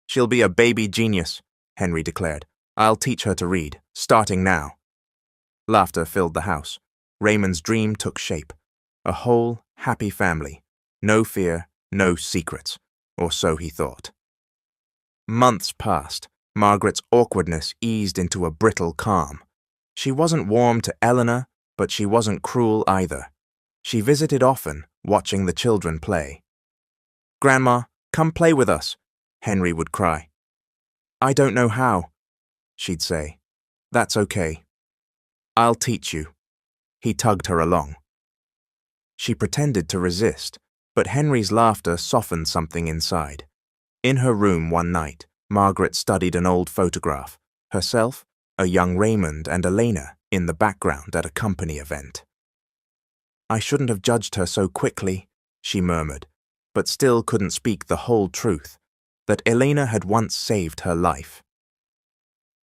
"She'll be a baby genius," Henry declared. "I'll teach her to read, starting now." Laughter filled the house. Raymond's dream took shape. A whole, happy family. No fear, no secrets. Or so he thought. Months passed. Margaret's awkwardness eased into a brittle calm. She wasn't warm to Eleanor, but she wasn't cruel either. She visited often, watching the children play. "Grandma, come play with us," Henry would cry. "I don't know how," she'd say. "That's okay. I'll teach you." He tugged her along. She pretended to resist, but Henry's laughter softened something inside. In her room one night, Margaret studied an old photograph, herself, a young Raymond and Elena in the background at a company event. "I shouldn't have judged her so quickly," she murmured, but still couldn't speak the whole truth, that Elena had once saved her life.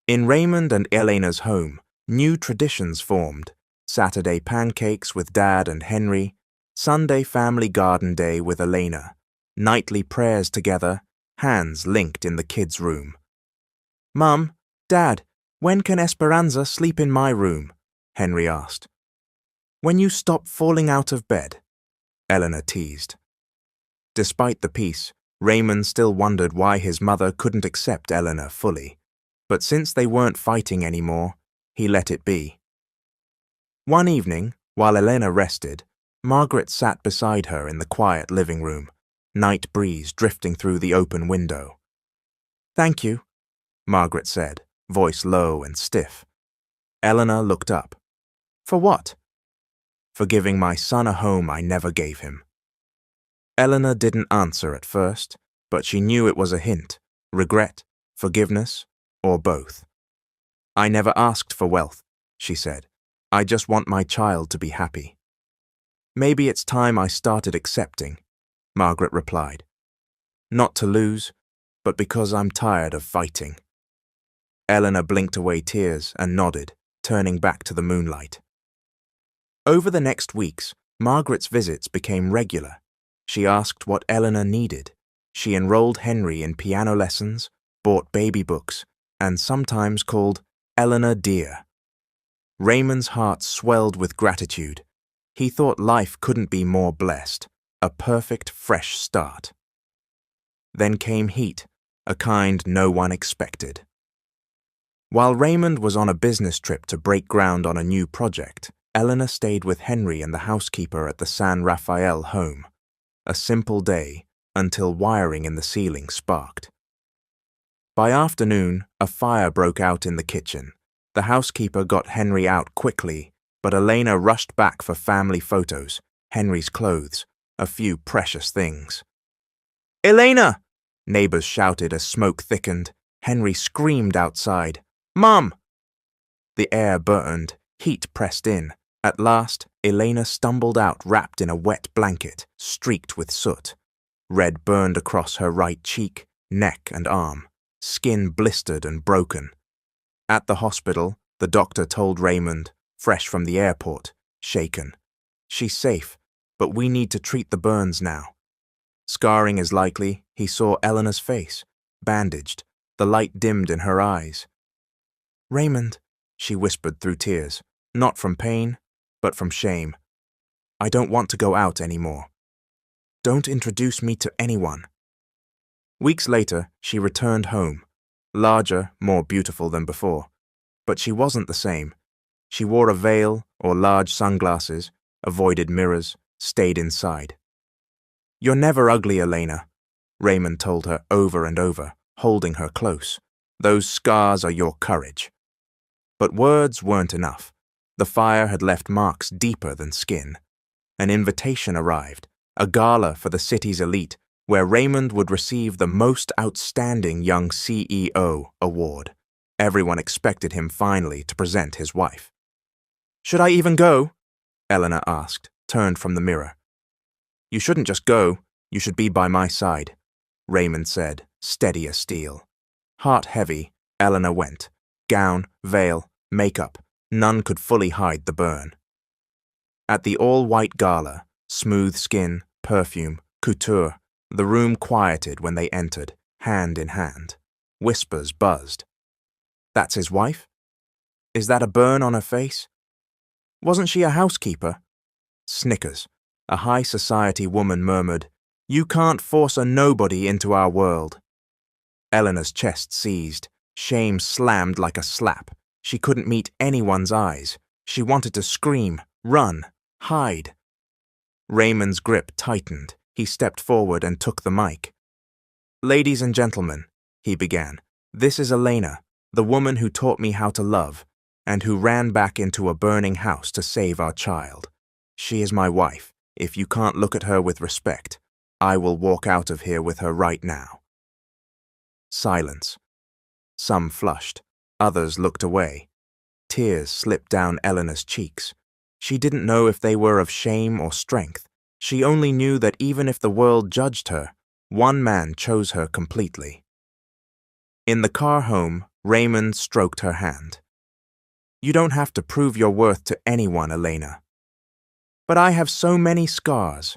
In Raymond and Elena's home, new traditions formed: Saturday pancakes with Dad and Henry, Sunday family garden day with Elena, nightly prayers together, hands linked in the kids' room. "Mum, Dad, when can Esperanza sleep in my room?" Henry asked. "When you stop falling out of bed," Eleanor teased. Despite the peace, Raymond still wondered why his mother couldn't accept Eleanor fully, but since they weren't fighting anymore, he let it be. One evening, while Elena rested, Margaret sat beside her in the quiet living room, night breeze drifting through the open window. "Thank you," Margaret said, voice low and stiff. Eleanor looked up. "For what?" "For giving my son a home I never gave him." Eleanor didn't answer at first, but she knew it was a hint: regret, forgiveness, or both. "I never asked for wealth," she said. "I just want my child to be happy." "Maybe it's time I started accepting," Margaret replied. "Not to lose, but because I'm tired of fighting." Eleanor blinked away tears and nodded, turning back to the moonlight. Over the next weeks, Margaret's visits became regular. She asked what Eleanor needed. She enrolled Henry in piano lessons, bought baby books, and sometimes called Eleanor dear. Raymond's heart swelled with gratitude. He thought life couldn't be more blessed, a perfect fresh start. Then came heat, a kind no one expected. While Raymond was on a business trip to break ground on a new project, Eleanor stayed with Henry and the housekeeper at the San Rafael home. A simple day, until wiring in the ceiling sparked. By afternoon, a fire broke out in the kitchen. The housekeeper got Henry out quickly, but Elena rushed back for family photos, Henry's clothes, a few precious things. "Elena!" Neighbors shouted as smoke thickened. Henry screamed outside. "Mum!" The air burned, heat pressed in. At last, Elena stumbled out wrapped in a wet blanket, streaked with soot. Red burned across her right cheek, neck and arm, skin blistered and broken. At the hospital, the doctor told Raymond, fresh from the airport, shaken, "She's safe, but we need to treat the burns now." Scarring is likely. He saw Eleanor's face, bandaged, the light dimmed in her eyes. "Raymond," she whispered through tears, not from pain, but from shame. "I don't want to go out anymore. Don't introduce me to anyone." Weeks later, she returned home, larger, more beautiful than before. But she wasn't the same. She wore a veil or large sunglasses, avoided mirrors, stayed inside. "You're never ugly, Elena," Raymond told her over and over, holding her close. "Those scars are your courage." But words weren't enough. The fire had left marks deeper than skin. An invitation arrived, a gala for the city's elite, where Raymond would receive the Most Outstanding Young CEO award. Everyone expected him finally to present his wife. "Should I even go?" Eleanor asked, turned from the mirror. "You shouldn't just go, you should be by my side," Raymond said, steady as steel. Heart heavy, Eleanor went. Gown, veil, makeup, none could fully hide the burn. At the all-white gala, smooth skin, perfume, couture, the room quieted when they entered, hand in hand. Whispers buzzed. "That's his wife? Is that a burn on her face? Wasn't she a housekeeper?" Snickers. A high society woman murmured, "You can't force a nobody into our world." Eleanor's chest seized. Shame slammed like a slap. She couldn't meet anyone's eyes. She wanted to scream, run, hide. Raymond's grip tightened. He stepped forward and took the mic. "Ladies and gentlemen," he began, "this is Elena, the woman who taught me how to love, and who ran back into a burning house to save our child. She is my wife. If you can't look at her with respect, I will walk out of here with her right now." Silence. Some flushed. Others looked away. Tears slipped down Eleanor's cheeks. She didn't know if they were of shame or strength. She only knew that even if the world judged her, one man chose her completely. In the car home, Raymond stroked her hand. "You don't have to prove your worth to anyone, Elena." "But I have so many scars."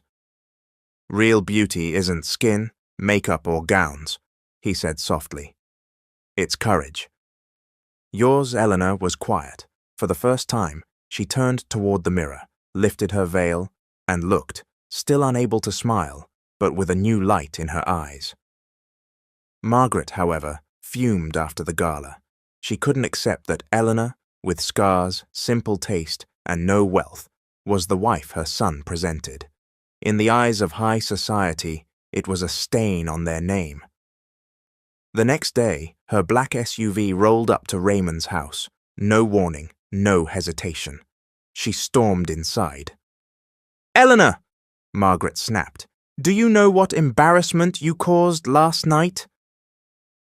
"Real beauty isn't skin, makeup, or gowns," he said softly. "It's courage." Yours, Eleanor, was quiet. For the first time, she turned toward the mirror, lifted her veil, and looked, still unable to smile, but with a new light in her eyes. Margaret, however, fumed after the gala. She couldn't accept that Eleanor, with scars, simple taste, and no wealth, was the wife her son presented. In the eyes of high society, it was a stain on their name. The next day, her black SUV rolled up to Raymond's house. No warning, no hesitation. She stormed inside. "Eleanor!" Margaret snapped. "Do you know what embarrassment you caused last night?"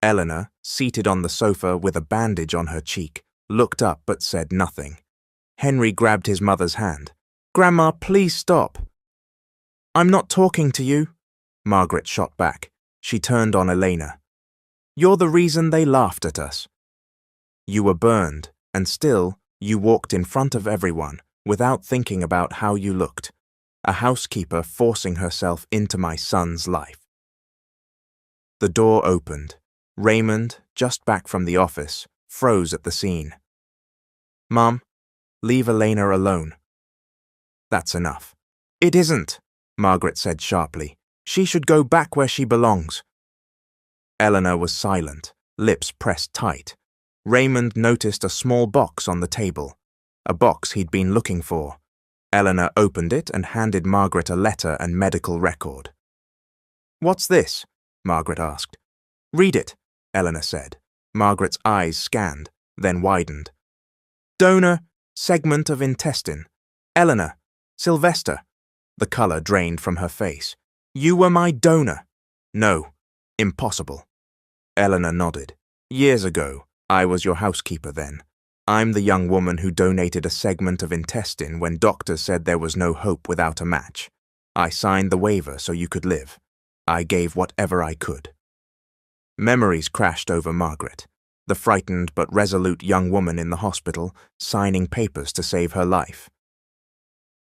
Eleanor, seated on the sofa with a bandage on her cheek, looked up but said nothing. Henry grabbed his mother's hand. "Grandma, please stop." "I'm not talking to you," Margaret shot back. She turned on Elena. "You're the reason they laughed at us. You were burned, and still, you walked in front of everyone, without thinking about how you looked. A housekeeper forcing herself into my son's life." The door opened. Raymond, just back from the office, froze at the scene. "Mom, leave Elena alone." "That's enough." "It isn't," Margaret said sharply. "She should go back where she belongs." Eleanor was silent, lips pressed tight. Raymond noticed a small box on the table, a box he'd been looking for. Eleanor opened it and handed Margaret a letter and medical record. "What's this?" Margaret asked. "Read it," Eleanor said. Margaret's eyes scanned, then widened. "Donor, segment of intestine. Eleanor, Sylvester." The color drained from her face. "You were my donor." "No. Impossible." Eleanor nodded. "Years ago, I was your housekeeper then. I'm the young woman who donated a segment of intestine when doctors said there was no hope without a match. I signed the waiver so you could live. I gave whatever I could." Memories crashed over Margaret, the frightened but resolute young woman in the hospital, signing papers to save her life.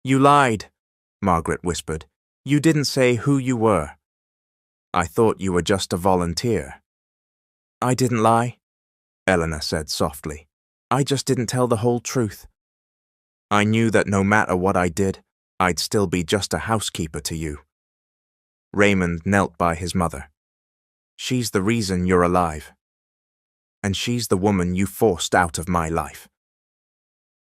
"You lied," Margaret whispered. "You didn't say who you were." "I thought you were just a volunteer." "I didn't lie," Eleanor said softly. "I just didn't tell the whole truth. I knew that no matter what I did, I'd still be just a housekeeper to you." Raymond knelt by his mother. "She's the reason you're alive. And she's the woman you forced out of my life."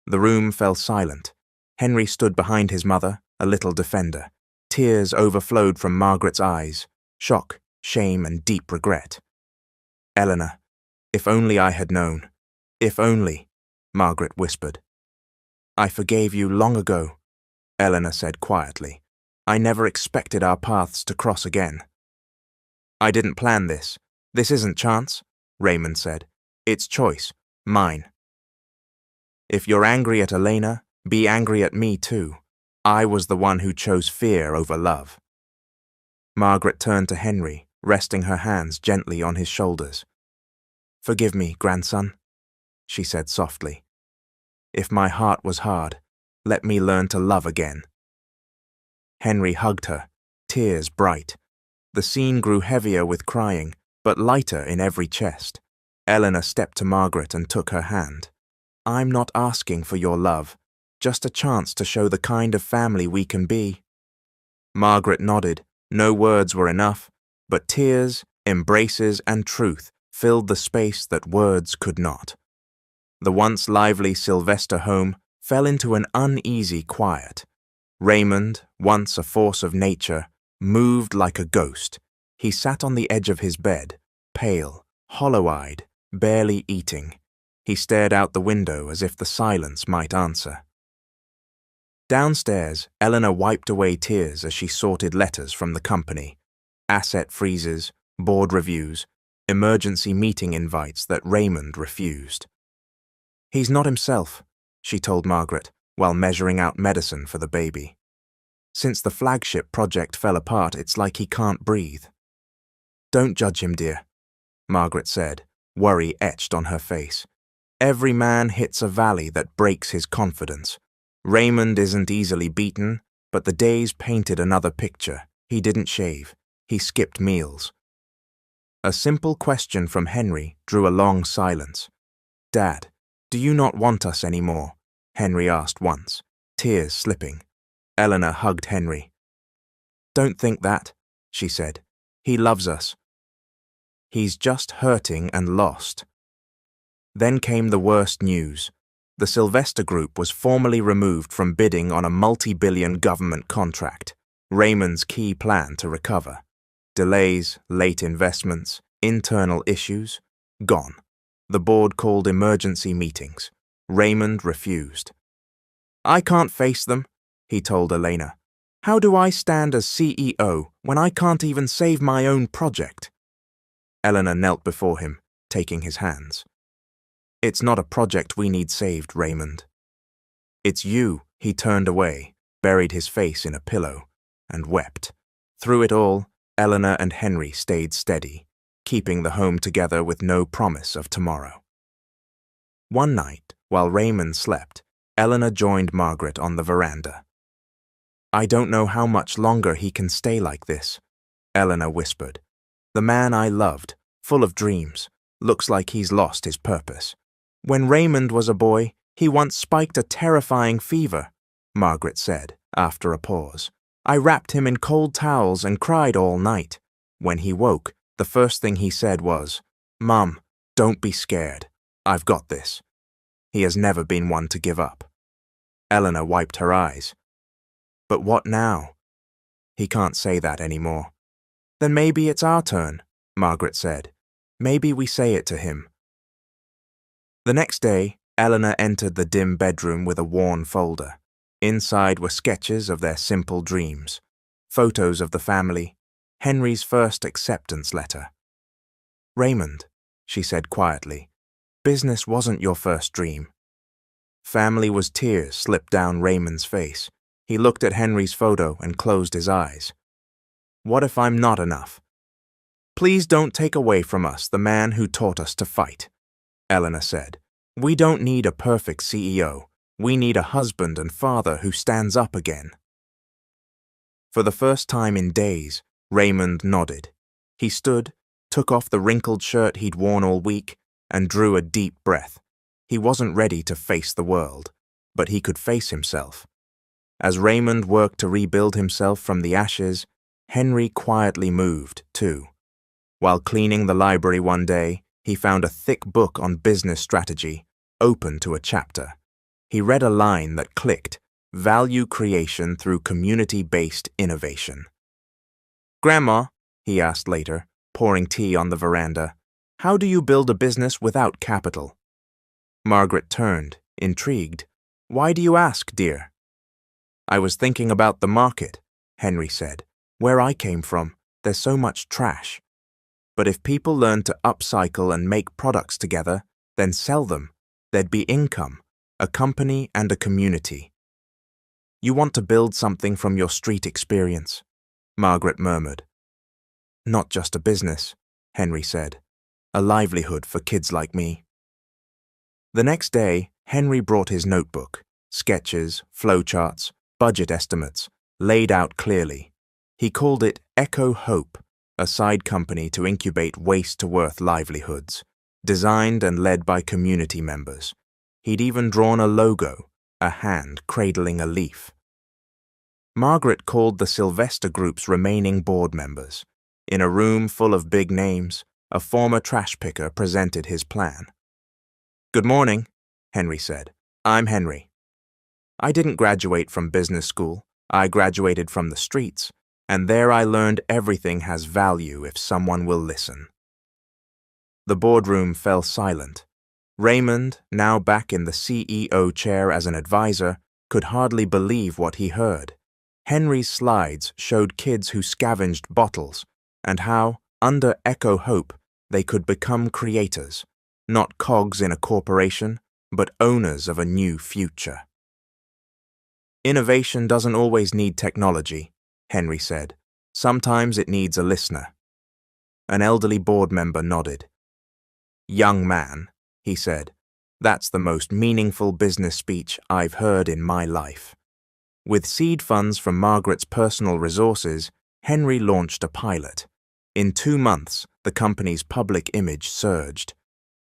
The room fell silent. Henry stood behind his mother, a little defender. Tears overflowed from Margaret's eyes. Shock, shame, and deep regret. "Eleanor, if only I had known. If only," Margaret whispered. "I forgave you long ago," Eleanor said quietly. "I never expected our paths to cross again." "I didn't plan this. This isn't chance," Raymond said. "It's choice. Mine. If you're angry at Elena, be angry at me too. I was the one who chose fear over love." Margaret turned to Henry, resting her hands gently on his shoulders. "Forgive me, grandson," she said softly. "If my heart was hard, let me learn to love again." Henry hugged her, tears bright. The scene grew heavier with crying, but lighter in every chest. Eleanor stepped to Margaret and took her hand. "I'm not asking for your love, just a chance to show the kind of family we can be." Margaret nodded. No words were enough, but tears, Embraces and truth filled the space that words could not. The once lively Sylvester home fell into an uneasy quiet. Raymond, once a force of nature, moved like a ghost. He sat on the edge of his bed, pale, hollow-eyed, barely eating. He stared out the window as if the silence might answer. Downstairs, Eleanor wiped away tears as she sorted letters from the company, asset freezes, board reviews, emergency meeting invites that Raymond refused. "He's not himself," she told Margaret, while measuring out medicine for the baby. "Since the flagship project fell apart, it's like he can't breathe." "Don't judge him, dear," Margaret said, worry etched on her face. "Every man hits a valley that breaks his confidence. Raymond isn't easily beaten, but the days painted another picture. He didn't shave. He skipped meals." A simple question from Henry drew a long silence. "Dad, do you not want us anymore?" Henry asked once, tears slipping. Eleanor hugged Henry. "Don't think that," she said. "He loves us. He's just hurting and lost." Then came the worst news. The Sylvester Group was formally removed from bidding on a multi-billion government contract, Raymond's key plan to recover. Delays, late investments, internal issues, gone. The board called emergency meetings. Raymond refused. "I can't face them," he told Elena. "How do I stand as CEO when I can't even save my own project?" Eleanor knelt before him, taking his hands. "It's not a project we need saved, Raymond. It's you." He turned away, buried his face in a pillow, and wept. Through it all, Eleanor and Henry stayed steady, keeping the home together with no promise of tomorrow. One night, while Raymond slept, Eleanor joined Margaret on the veranda. "I don't know how much longer he can stay like this," Eleanor whispered. "The man I loved, full of dreams, looks like he's lost his purpose. When Raymond was a boy, he once spiked a terrifying fever," Margaret said, after a pause. "I wrapped him in cold towels and cried all night. When he woke, the first thing he said was, 'Mum, don't be scared. I've got this.' He has never been one to give up." Eleanor wiped her eyes. "But what now?" "He can't say that anymore." "Then maybe it's our turn," Margaret said. "Maybe we say it to him." The next day, Eleanor entered the dim bedroom with a worn folder. Inside were sketches of their simple dreams, photos of the family, Henry's first acceptance letter. "Raymond," she said quietly, "business wasn't your first dream." Family was tears slipped down Raymond's face. He looked at Henry's photo and closed his eyes. "What if I'm not enough? Please don't take away from us the man who taught us to fight," Eleanor said. "We don't need a perfect CEO. We need a husband and father who stands up again." For the first time in days, Raymond nodded. He stood, took off the wrinkled shirt he'd worn all week, and drew a deep breath. He wasn't ready to face the world, but he could face himself. As Raymond worked to rebuild himself from the ashes, Henry quietly moved, too. While cleaning the library one day, he found a thick book on business strategy, open to a chapter. He read a line that clicked: value creation through community-based innovation. "Grandma," he asked later, pouring tea on the veranda, "how do you build a business without capital?" Margaret turned, intrigued. "Why do you ask, dear?" "I was thinking about the market," Henry said. "Where I came from, there's so much trash. But if people learned to upcycle and make products together, then sell them, there'd be income, a company and a community." "You want to build something from your street experience," Margaret murmured. "Not just a business," Henry said. "A livelihood for kids like me." The next day, Henry brought his notebook, sketches, flowcharts, budget estimates, laid out clearly. He called it Echo Hope, a side company to incubate waste-to-worth livelihoods, designed and led by community members. He'd even drawn a logo, a hand cradling a leaf. Margaret called the Sylvester Group's remaining board members. In a room full of big names, a former trash picker presented his plan. "Good morning," Henry said. "I'm Henry. I didn't graduate from business school. I graduated from the streets, and there I learned everything has value if someone will listen." The boardroom fell silent. Raymond, now back in the CEO chair as an advisor, could hardly believe what he heard. Henry's slides showed kids who scavenged bottles and how, under Echo Hope, they could become creators, not cogs in a corporation, but owners of a new future. "Innovation doesn't always need technology," Henry said. "Sometimes it needs a listener." An elderly board member nodded. "Young man," he said, "that's the most meaningful business speech I've heard in my life." With seed funds from Margaret's personal resources, Henry launched a pilot. In 2 months, the company's public image surged.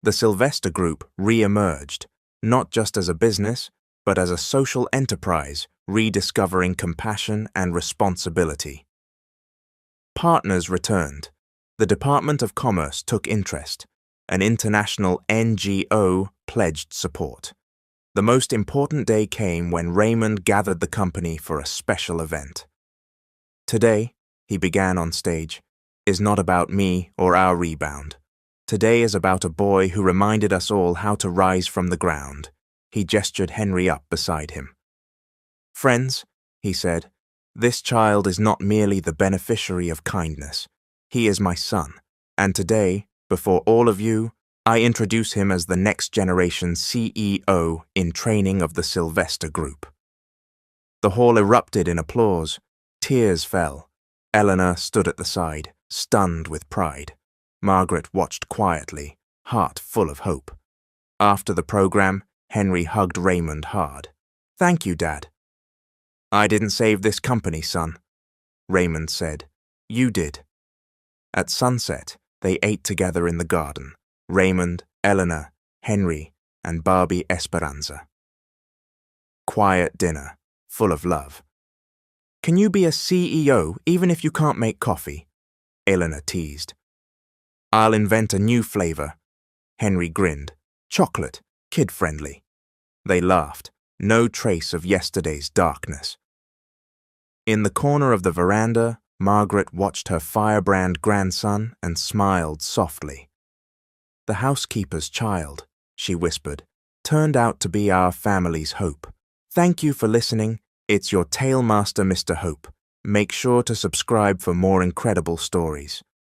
The Sylvester Group re-emerged, not just as a business, but as a social enterprise rediscovering compassion and responsibility. Partners returned. The Department of Commerce took interest. An international NGO pledged support. The most important day came when Raymond gathered the company for a special event. "Today," he began on stage, "is not about me or our rebound. Today is about a boy who reminded us all how to rise from the ground." He gestured Henry up beside him. "Friends," he said, "this child is not merely the beneficiary of kindness. He is my son, and today, before all of you, I introduce him as the next generation CEO in training of the Sylvester Group." The hall erupted in applause. Tears fell. Eleanor stood at the side, stunned with pride. Margaret watched quietly, heart full of hope. After the program, Henry hugged Raymond hard. "Thank you, Dad." "I didn't save this company, son," Raymond said. "You did." At sunset, they ate together in the garden. Raymond, Eleanor, Henry, and Barbie Esperanza. Quiet dinner, full of love. "Can you be a CEO even if you can't make coffee?" Eleanor teased. "I'll invent a new flavor." Henry grinned. "Chocolate, kid-friendly." They laughed, no trace of yesterday's darkness. In the corner of the veranda, Margaret watched her firebrand grandson and smiled softly. "The housekeeper's child," she whispered, "turned out to be our family's hope. Thank you for listening. It's your tale master, Mr. Hope. Make sure to subscribe for more incredible stories."